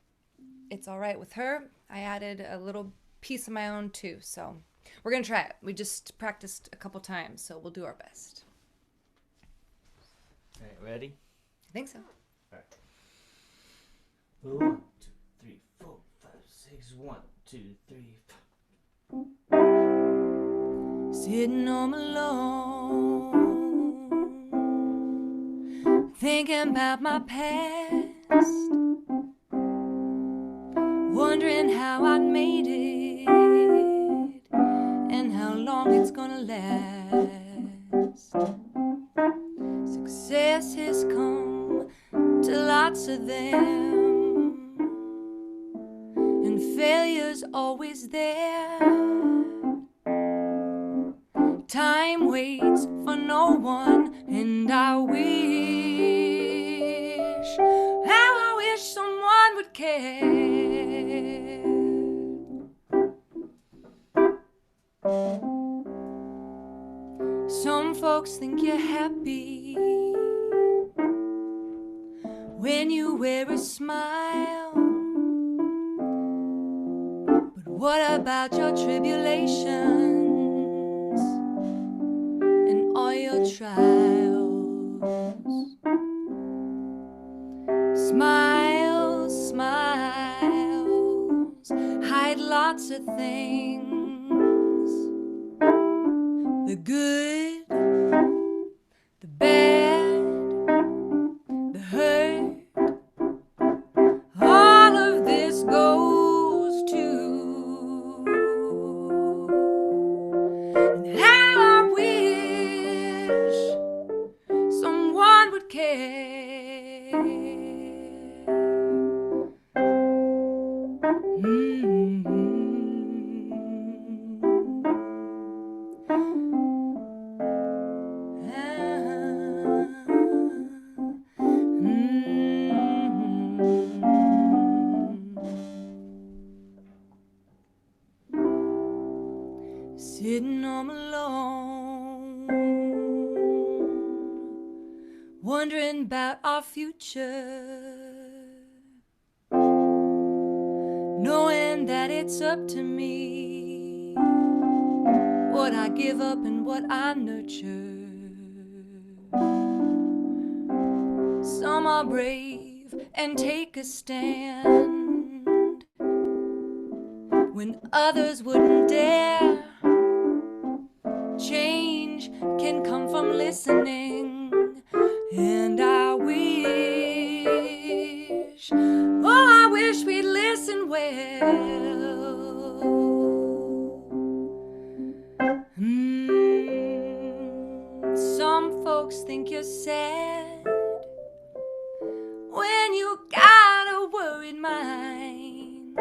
it's all right with her. I added a little piece of my own too, so we're gonna try it. We just practiced a couple times, so we'll do our best. All right, ready? I think so. 1, 2, 3, 4, 5, 6. 1, 2, 3, 4. Sitting home alone, thinking about my past, wondering how I made it and how long it's gonna last. Success has come to lots of them, and failure's always there. Time waits for no one, and I wish someone would care. Some folks think you're happy when you wear a smile, but what about your tribulations and all your trials? Smiles, smiles, hide lots of things. The good, the bad, the hurt, all of this goes too. And how I wish someone would care. Sitting home alone, wondering about our future, knowing that it's up to me what I give up and what I nurture. Some are brave and take a stand when others wouldn't dare. Change can come from listening. And I wish, oh, I wish we'd listen well. Some folks think you're sad when you got a worried mind.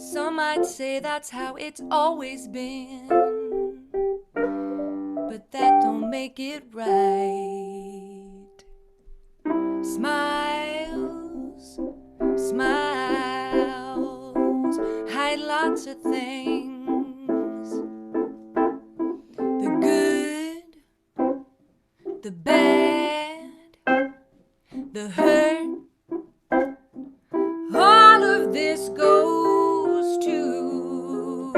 Some might say that's how it's always been, but that don't make it right. Smiles, smiles, hide lots of things. The good, the bad, the hurt, all of this goes too.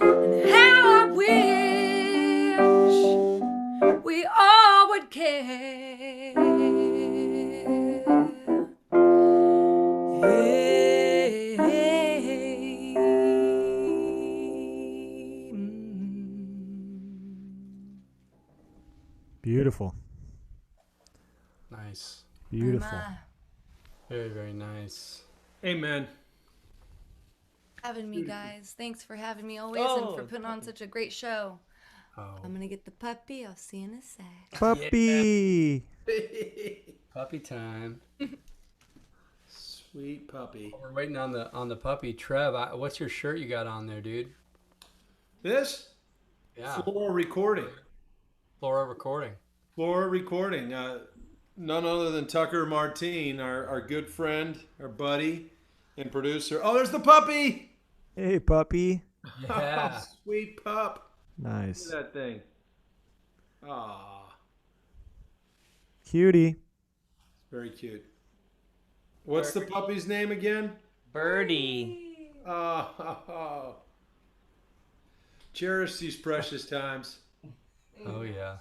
And how I wish we all would care. Beautiful. Nice. Beautiful. Very, very nice. Amen. Having me, guys. Thanks for having me always and for putting on such a great show. Oh, I'm gonna get the puppy. I'll see you in a sec. Puppy. puppy time. Sweet puppy. We're waiting on the puppy. Trev, what's your shirt you got on there, dude? This? Yeah. Floor recording. Flora Recording. Flora recording. None other than Tucker Martine, our good friend, our buddy, and producer. Oh, there's the puppy! Hey, puppy. Yeah. Oh, sweet pup. Nice. Look at that thing. Ah, Cutie. very cute. What's the puppy's name again? Birdie. Oh, cherish these precious times. Oh yeah.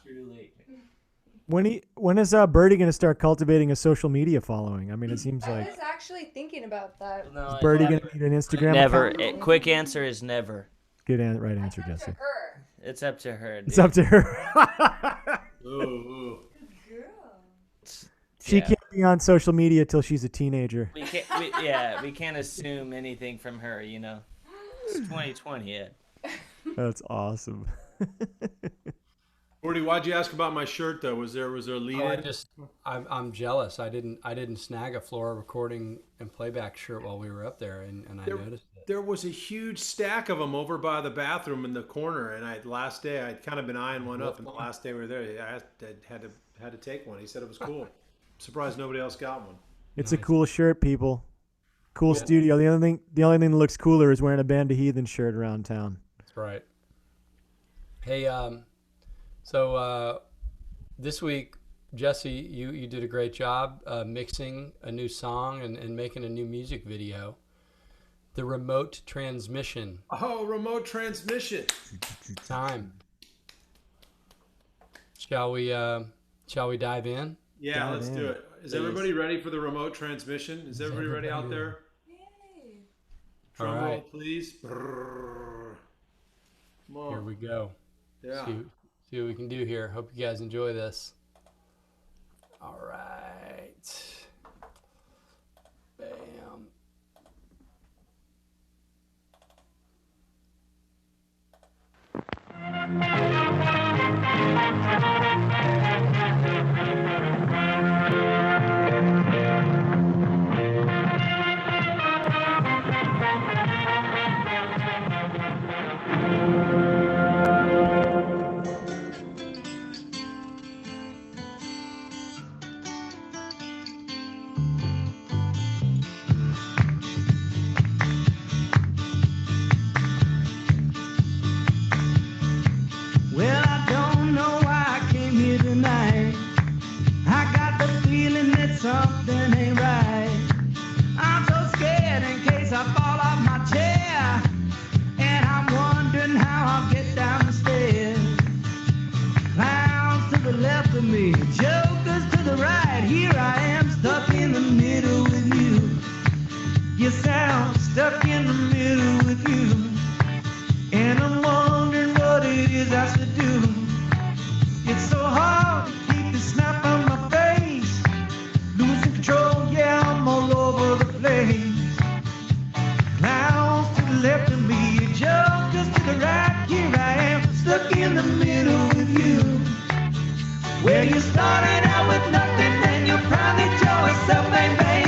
When is Birdie going to start cultivating a social media following? I mean, it seems I like was actually thinking about that. No, is Birdie going to need an Instagram never. account? Quick answer is never. Good right answer, Jesse. Her. It's up to her. Dude. It's up to her. Ooh. She Yeah. can't be on social media till she's a teenager. We can't assume anything from her. You know, it's 2020 yet. That's awesome. Gordy, why'd you ask about my shirt though? Was there a lead Oh, in? I'm jealous. I didn't snag a Flora Recording and Playback shirt while we were up there, and I noticed it. There was a huge stack of them over by the bathroom in the corner, and last day I'd kind of been eyeing one up, and the last day we were there, I had to take one. He said it was cool. Surprised nobody else got one. It's a cool shirt, people. Cool studio. The only thing that looks cooler is wearing a Band of Heathens shirt around town. That's right. Hey, so this week, Jesse, you did a great job mixing a new song and making a new music video. The remote transmission. Oh, remote transmission. Time. Shall we dive in? Yeah, let's do it. Is everybody ready for the remote transmission? Is everybody ready out there? Yay. Drum All roll, right. please. Brrr. Come on. Here we go. Yeah. See what we can do here. Hope you guys enjoy this. All right. Bam. Well, I don't know why I came here tonight. I got the feeling that something ain't right. I'm so scared in case I fall off my chair. And I'm wondering how I'll get down the stairs. Clowns to the left of me, jokers to the right. Here I am stuck in the middle with you. Yes, I'm stuck in the middle with you. And I'm wondering stuck in the middle with you. Where you started out with nothing and you're proud that you're a self-made babe.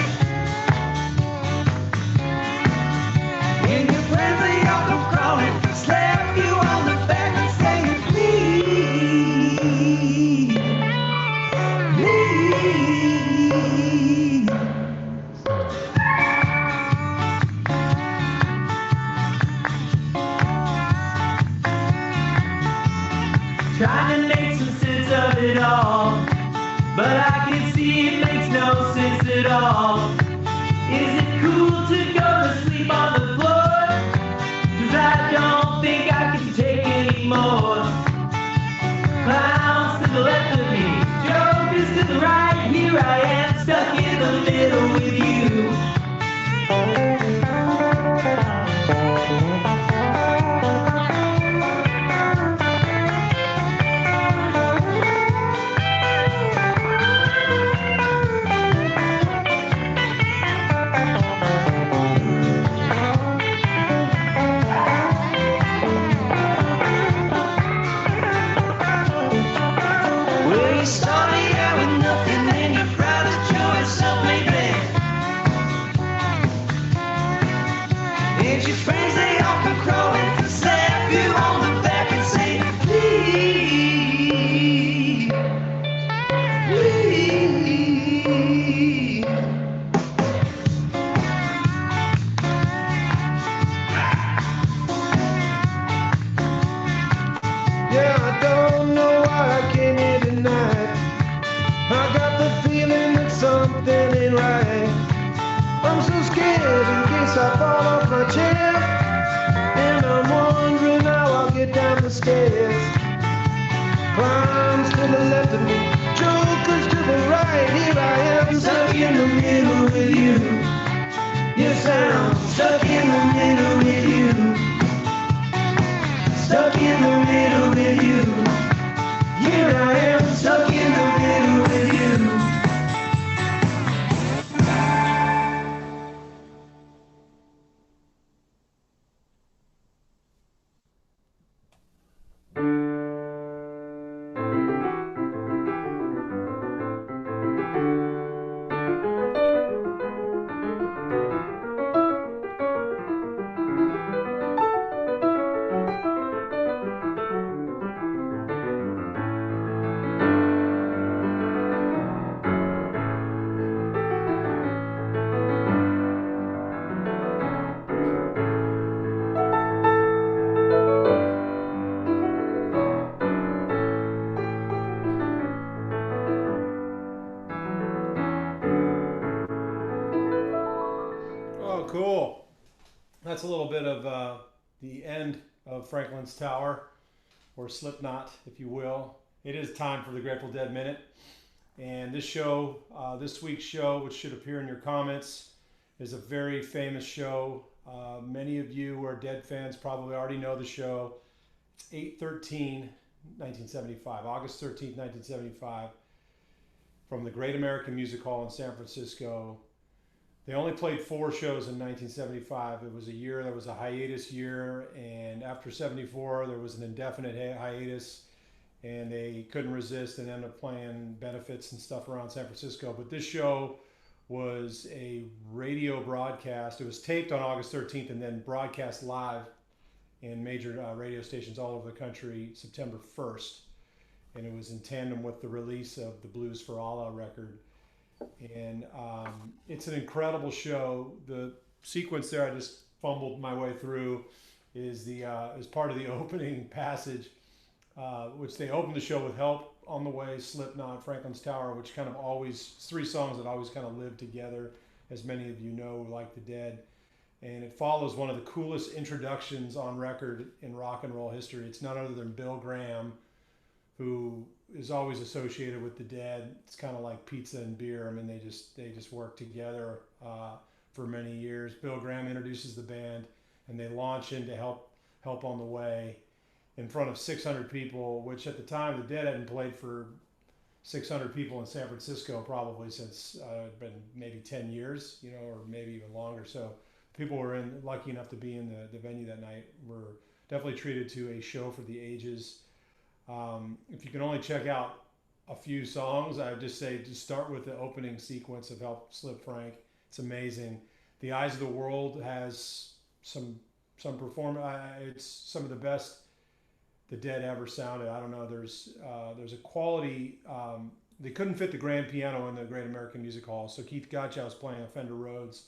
And your friends, they all come crawling, slap you on the back and say, please, please. Trying to make some sense of it all, but I can see it makes no sense at all. Is it cool to go to sleep on the floor? 'Cause I don't think I can take anymore. Clowns to the left of me, jokers to the right. Here I am, stuck in the middle with you. Well, you started out with nothing and you're proud that you're a self-made man. And your friends, they all come crawling to slap you on the back and say, please, please. Yeah, I don't know why I came here tonight. I got the feeling that something ain't right. I'm so scared in case I fall off my chair. And I'm wondering how I'll get down the stairs. Clowns to the left of me, jokers to the right. Here I am, stuck in the middle with you. Yes, I'm stuck in the middle with you. Stuck in the middle with you. Here I am, stuck in the middle with you. Oh, cool. That's a little bit of the end of Franklin's Tower, or Slipknot, if you will. It is time for the Grateful Dead Minute. And this show, this week's show, which should appear in your comments, is a very famous show. Many of you who are Dead fans probably already know the show. It's 8/13/1975, August 13th, 1975, from the Great American Music Hall in San Francisco. They only played 4 shows in 1975. It was a year that was a hiatus year, and after 74, there was an indefinite hiatus, and they couldn't resist and ended up playing benefits and stuff around San Francisco. But this show was a radio broadcast. It was taped on August 13th and then broadcast live in major radio stations all over the country September 1st. And it was in tandem with the release of the Blues for Allah record. And it's an incredible show. The sequence there I just fumbled my way through is part of the opening passage, which they opened the show with Help on the Way, Slipknot, Franklin's Tower, which kind of always, 3 songs that always kind of live together, as many of you know who like the Dead. And it follows one of the coolest introductions on record in rock and roll history. It's none other than Bill Graham, who is always associated with the Dead. It's kind of like pizza and beer. I mean, they just work together for many years. Bill Graham introduces the band, and they launch into Help on the Way in front of 600 people, which at the time the Dead hadn't played for 600 people in San Francisco probably since been maybe 10 years, or maybe even longer. So people were lucky enough to be in the venue that night were definitely treated to a show for the ages. If you can only check out a few songs, I would just say just start with the opening sequence of Help Slip Frank. It's amazing. The Eyes of the World has some perform. It's some of the best the Dead ever sounded. I don't know. There's a quality. They couldn't fit the grand piano in the Great American Music Hall, so Keith Gotcha was playing a Fender Rhodes,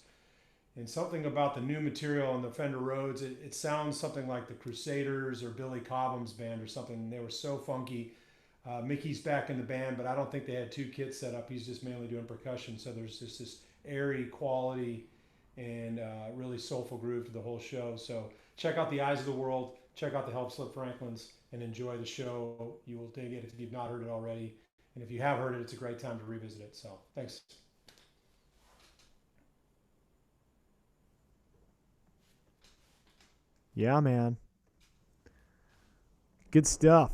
and something about the new material on the Fender Rhodes, it sounds something like the Crusaders or Billy Cobham's band or something. They were so funky. Mickey's back in the band, but I don't think they had two kits set up. He's just mainly doing percussion, so there's just this airy quality and really soulful groove to the whole show. So check out the Eyes of the World, check out the Help Slip Franklins, and enjoy the show. You will dig it if you've not heard it already. And if you have heard it, it's a great time to revisit it. So thanks. Yeah, man. Good stuff.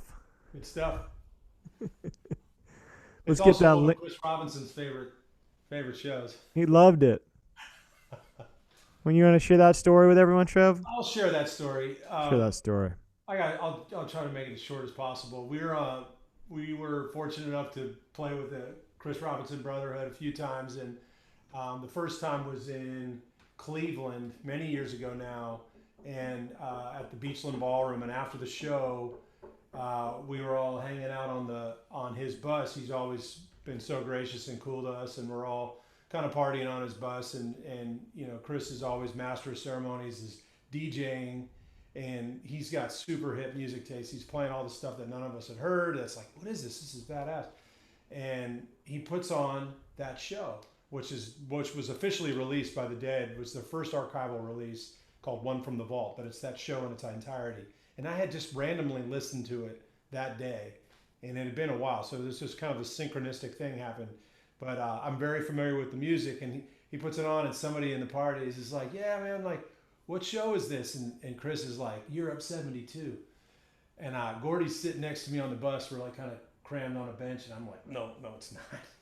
Good stuff. Let's it's get also that. one of Chris Robinson's favorite shows. He loved it. When you want to share that story with everyone, Trev? I'll share that story. Share that story. I'll try to make it as short as possible. We were fortunate enough to play with the Chris Robinson Brotherhood a few times, and the first time was in Cleveland many years ago now, and at the Beachland Ballroom. And after the show, we were all hanging out on his bus. He's always been so gracious and cool to us, and we're all kind of partying on his bus. And you know, Chris is always master of ceremonies, is DJing. And he's got super hip music taste. He's playing all the stuff that none of us had heard. That's like, what is this? This is badass. And he puts on that show, which was officially released by the Dead. It was their first archival release called One from the Vault, but it's that show in its entirety. And I had just randomly listened to it that day, and it had been a while. So this was kind of a synchronistic thing happened. But I'm very familiar with the music, and he puts it on, and somebody in the party is just like, yeah, man, like, what show is this? And Chris is like, Europe 72. And Gordy's sitting next to me on the bus. We're like kind of crammed on a bench. And I'm like, no, it's not.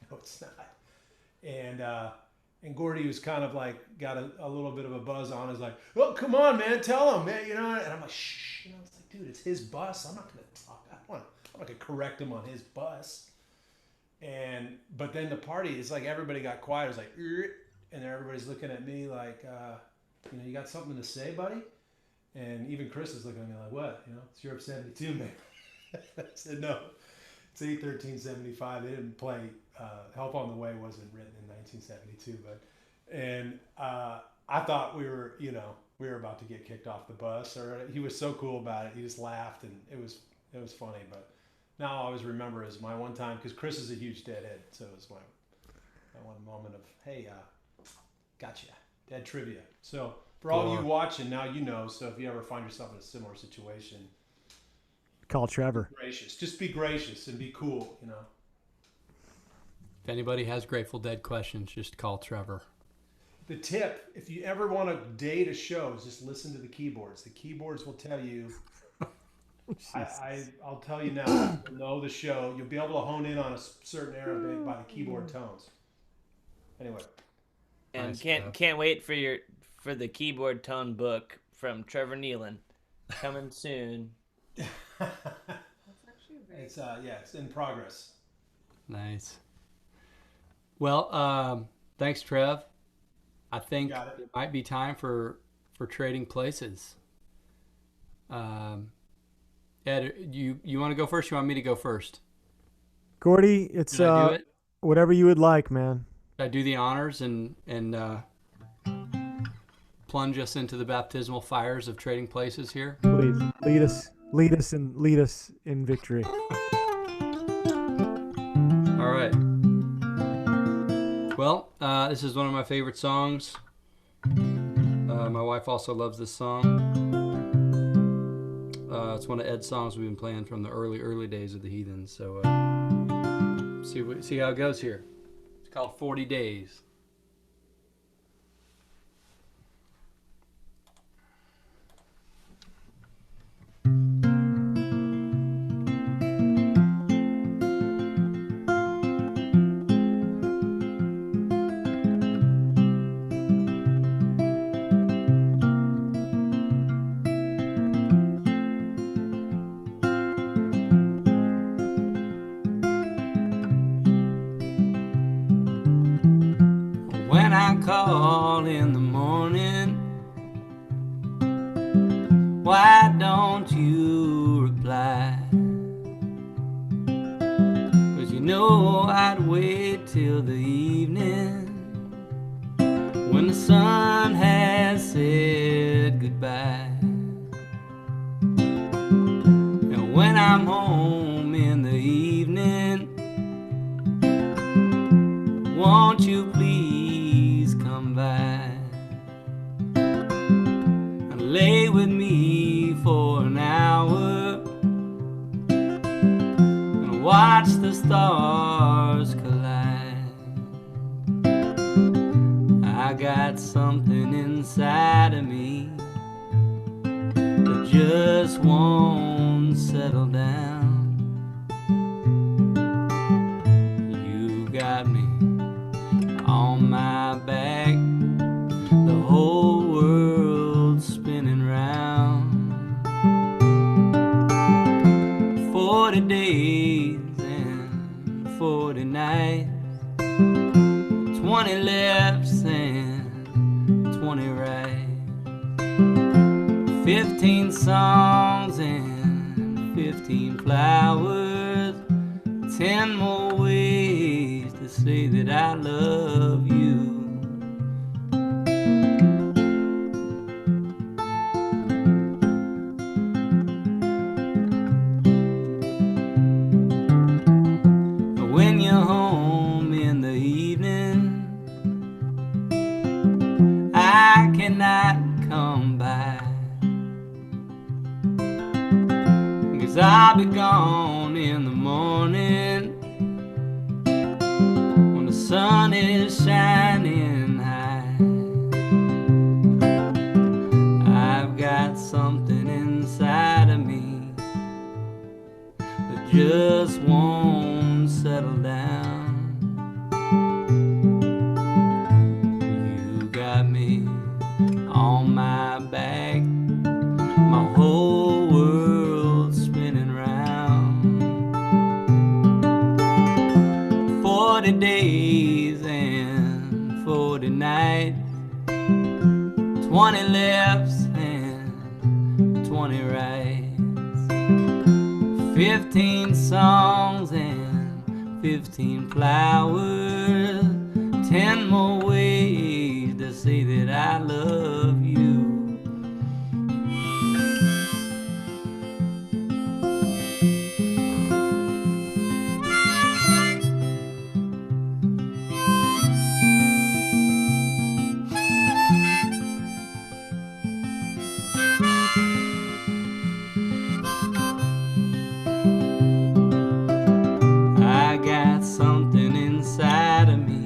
No, it's not. And Gordy was kind of like, got a little bit of a buzz on. He's like, oh, come on, man. Tell him, man. You know, and I'm like, shh. You know, it's like, dude, it's his bus. I'm not going to talk. I'm not going to correct him on his bus. But then the party, it's like everybody got quiet. It was like, and everybody's looking at me like, you know, you got something to say, buddy? And even Chris is looking at me like, what? You know, it's Europe 72, man. I said, no, it's 8/13/75. They didn't play, Help on the Way wasn't written in 1972. And I thought we were about to get kicked off the bus. Or he was so cool about it. He just laughed, and it was funny. But now I always remember as my one time, because Chris is a huge Deadhead. So it was my one moment of, hey, gotcha. Dead trivia. So for all you watching now, you know. So if you ever find yourself in a similar situation, call Trevor. Be gracious. Just be gracious and be cool. You know. If anybody has Grateful Dead questions, just call Trevor. The tip: if you ever want to date a show, is just listen to the keyboards. The keyboards will tell you. I'll tell you now. You'll know the show. You'll be able to hone in on a certain era by the keyboard tones. Anyway. And Nice can't wait for the keyboard tone book from Trevor Nealon, coming soon. It's it's in progress. Nice. Well, thanks, Trev. I think it might be time for trading places. Ed, you want to go first? You want me to go first? Gordy, it's Can I do it? Whatever you would like, man. Should I do the honors and plunge us into the baptismal fires of trading places here? Please lead us in victory. All right. Well, this is one of my favorite songs. My wife also loves this song. It's one of Ed's songs we've been playing from the early days of the Heathens. So see how it goes here. It's called 40 Days. when I call in the morning, why don't you reply? 'Cause you know I'd wait till the evening when the sun has said goodbye. And when I'm home in the evening, won't you please come by and lay with me for an hour and watch the stars collide? I got something inside of me that just won't settle down. You got me on my back, the whole world's spinning round. 40 days and 40 nights, 20 lefts and 20 rights, 15 songs and 15 flowers, 10 more ways to say that I love you. When you're home in the evening, I cannot come by, 'cause I'll be gone in the morning when the sun is shining high. I've got something inside of me that just won't settle down. You got me on my back, my whole world spinning round. 40 days and 40 nights, 20 lefts and 20 rights, 15 songs and 15 flowers, 10 more ways to say that I love you. I got something inside of me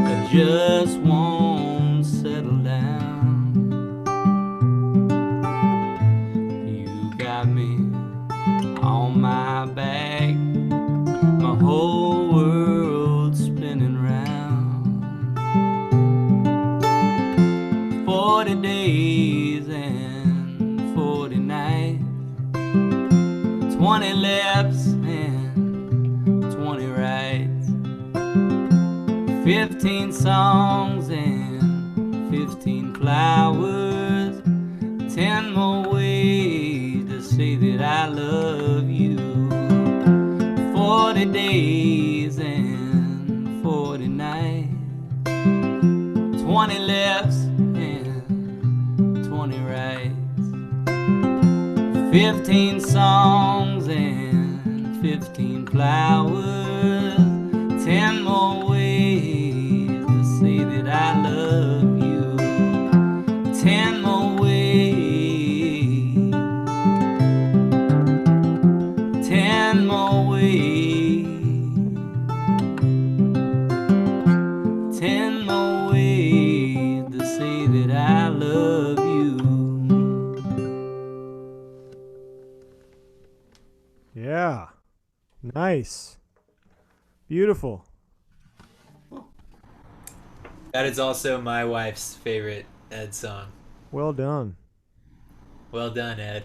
that just won't settle down. You got me on my back, my whole world spinning round. 40 days and 40 nights, 20 lefts and 20 rights, 15 songs and 15 flowers, 10 more ways to say that I love you. 40 days and 40 nights, 20 lefts and 20 rights, 15 songs and 15 flowers, 10 more ways to say that I love you. 10 more ways, 10 more ways, 10 more ways to say that I love you. Yeah. Nice. Beautiful. That is also my wife's favorite Ed song. Well done. Well done, Ed.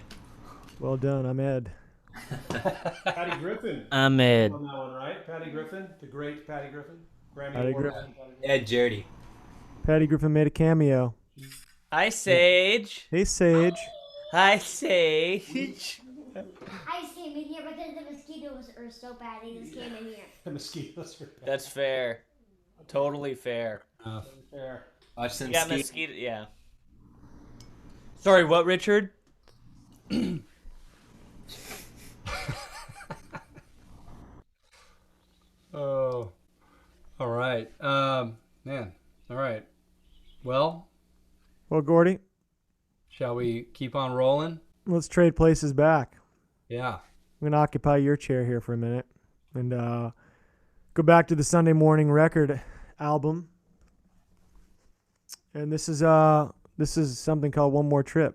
Well done. I'm Ed. Patty Griffin I'm Ed. on that one, right? Patty Griffin, the great Patty Griffin. Patty Griffin. Ed Jardy. Patty Griffin made a cameo. Hi, Sage. Hey, Sage. Hi, Sage. I just came in here, but then the mosquitoes are so bad. They just came in here. The mosquitoes are bad. That's fair. Totally fair. Fair. Watch some You got ski. mosquito. Yeah. Sorry, what, Richard? Oh, all right. Man, all right. Well, Well, Gordy, shall we keep on rolling? let's trade places back. Yeah. I'm going to occupy your chair here for a minute and go back to the Sunday Morning Record album. And this is something called One More Trip.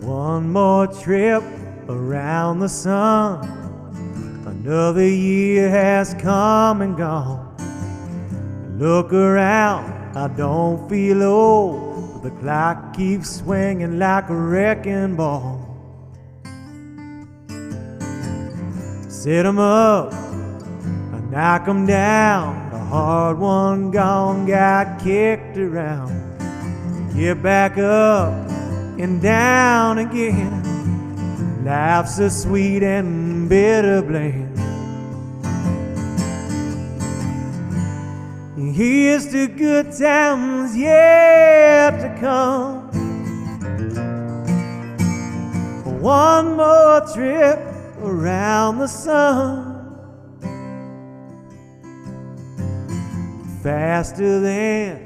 One more trip around the sun. Another year has come and gone. Look around, I don't feel old, but the clock keeps swinging like a wrecking ball. Set 'em up, I knock 'em down. The hard one gone, got kicked around. Get back up and down again. Life's a sweet and bitter blend. Here's to good times yet to come. One more trip around the sun. Faster than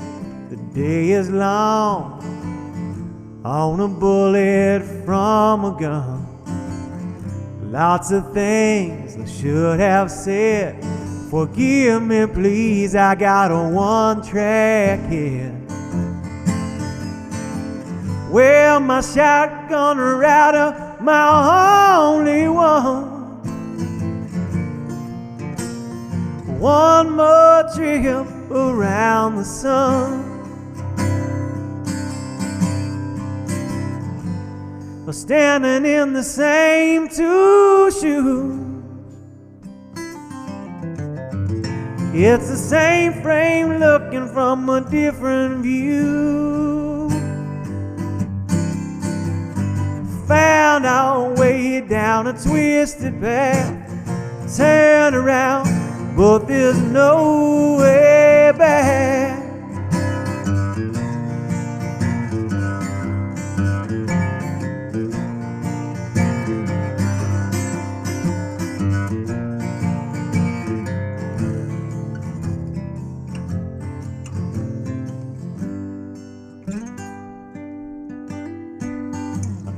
the day is long. On a bullet from a gun. Lots of things I should have said. Forgive me, please, I got a one-track hit. Well, my shotgun rider, my only one. One more trip around the sun. Standing in the same two shoes. It's the same frame looking from a different view. Found our way down a twisted path. Turn around, but there's no way back.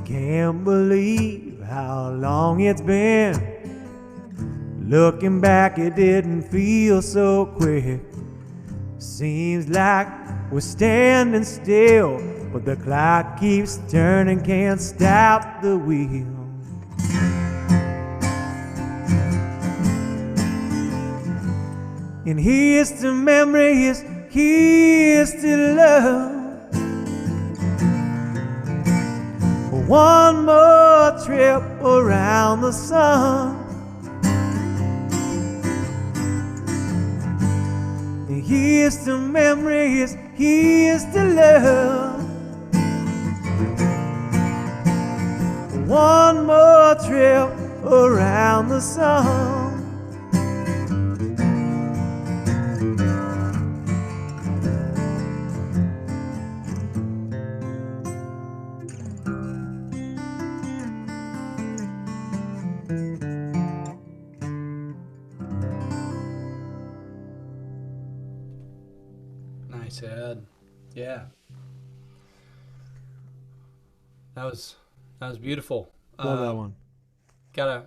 Can't believe how long it's been. Looking back, it didn't feel so quick. Seems like we're standing still, but the clock keeps turning, can't stop the wheel. And here's to memories, here's to love. One more trip around the sun. And here's to memories, here's to love. One more trip around the sun. Nice, Ed. Yeah. That was beautiful. Love that one. Gotta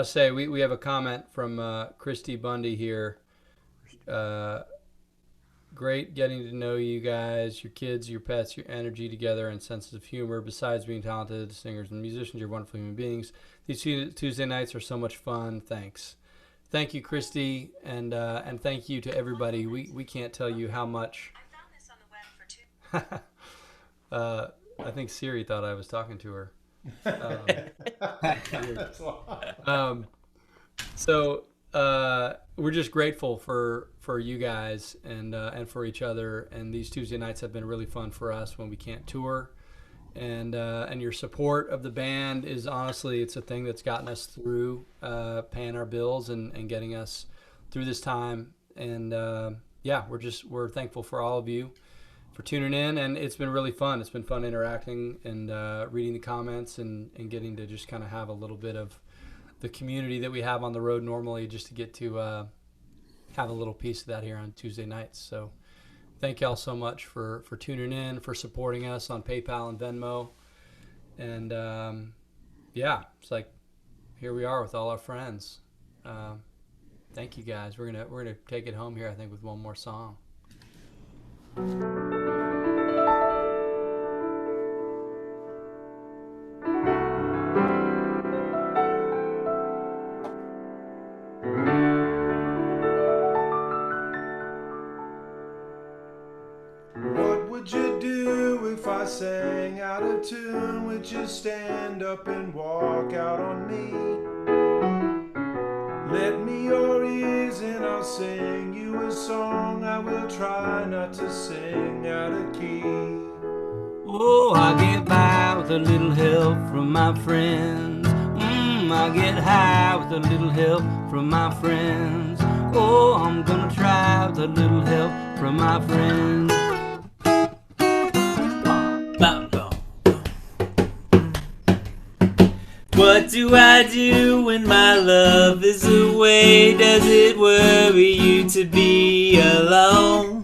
say, we have a comment from Christy Bundy here. great getting to know you guys, your kids, your pets, your energy together, and senses of humor. Besides being talented singers and musicians, you're wonderful human beings. These Tuesday nights are so much fun. Thanks. Thank you, Christy, and thank you to everybody. We can't tell you how much. I found this on the web for I think Siri thought I was talking to her. So we're just grateful for you guys and for each other. And these Tuesday nights have been really fun for us when we can't tour. And your support of the band is honestly, it's a thing that's gotten us through paying our bills and getting us through this time. And we're thankful for all of you for tuning in, and it's been really fun. It's been fun interacting and reading the comments and getting to just kind of have a little bit of the community that we have on the road normally, just to get to have a little piece of that here on Tuesday nights. So thank y'all so much for tuning in, for supporting us on PayPal and Venmo. And it's like, here we are with all our friends. Thank you guys. We're gonna take it home here, I think, with one more song. What would you do if I sang out of tune? Would you stand up and walk out on me? Let me your ears and I'll sing you a song. I will try not to sing out of key. Oh, I get by with a little help from my friends. I get high with a little help from my friends. Oh, I'm gonna try with a little help from my friends. What do I do when my love is away? Does it worry you to be alone?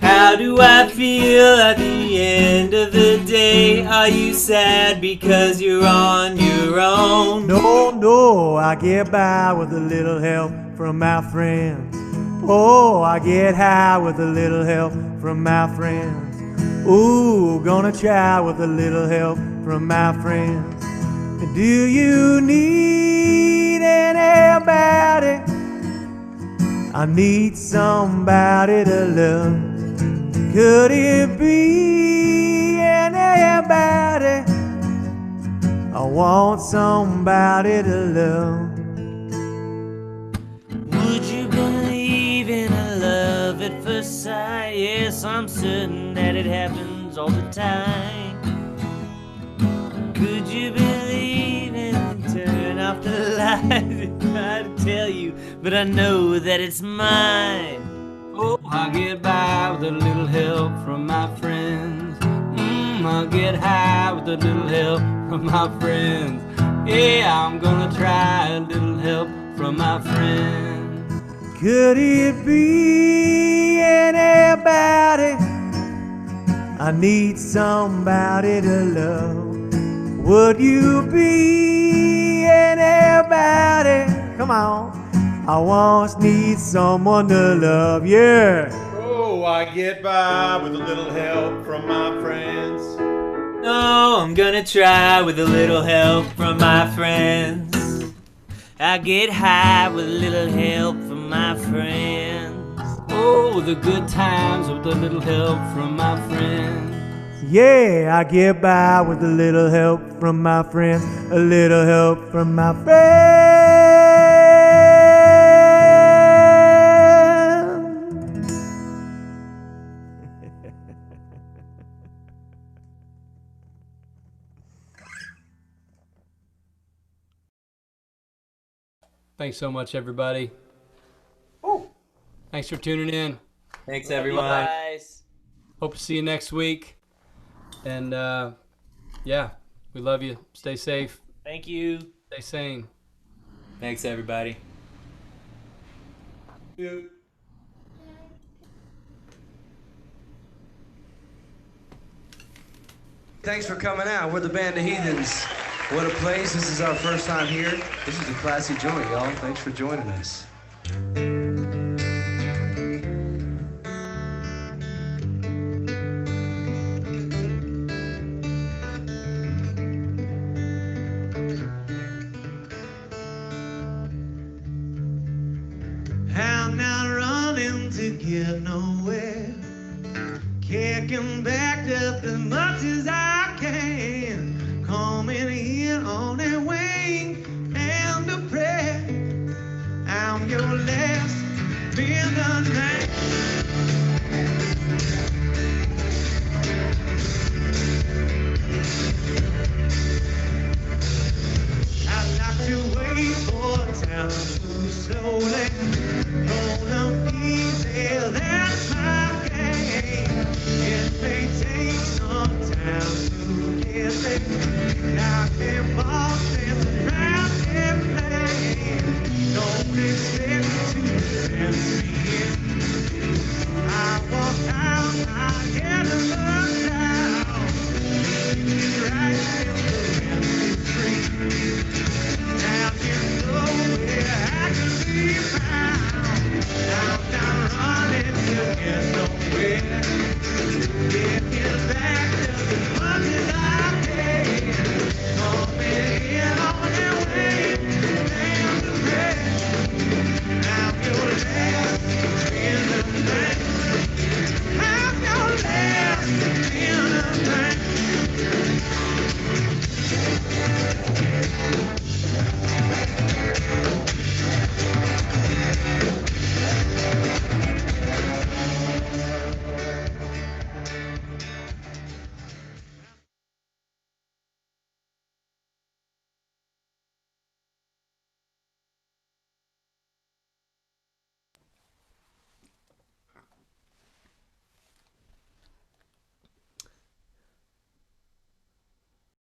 How do I feel at the end of the day? Are you sad because you're on your own? No, I get by with a little help from my friends. Oh, I get high with a little help from my friends. Ooh, gonna try with a little help from my friends. Do you need anybody? I need somebody to love. Could it be anybody? I want somebody to love. Would you believe in a love at first sight? Yes, I'm certain that it happens all the time. Could you believe in it? Turn off the light. I try to tell you, but I know that it's mine. Oh, I get by with a little help from my friends. I get high with a little help from my friends. Yeah, I'm gonna try a little help from my friends. Could it be anybody? I need somebody to love. Would you be anybody? Come on. I need someone to love, yeah. Oh, I get by with a little help from my friends. Oh, I'm gonna try with a little help from my friends. I get high with a little help from my friends. Oh, the good times with a little help from my friends. Yeah, I get by with a little help from my friends. A little help from my friends. Thanks so much, everybody. Oh, thanks for tuning in. Thanks, everyone. Guys. Hope to see you next week. And we love you. Stay safe. Thank you. Stay sane. Thanks, everybody. Thanks for coming out. We're the Band of Heathens. What a place. This is our first time here. This is a classy joint, y'all. Thanks for joining us. not running to get nowhere. Kicking back just as much as I can. Coming in on a wing and a prayer. I'm your last midnight. I'd like to wait for time to move slowly. Hold up easy, that's my game. It may take some time to get there. Knock them bosses around and play. Don't expect to sense me. I walk out, I get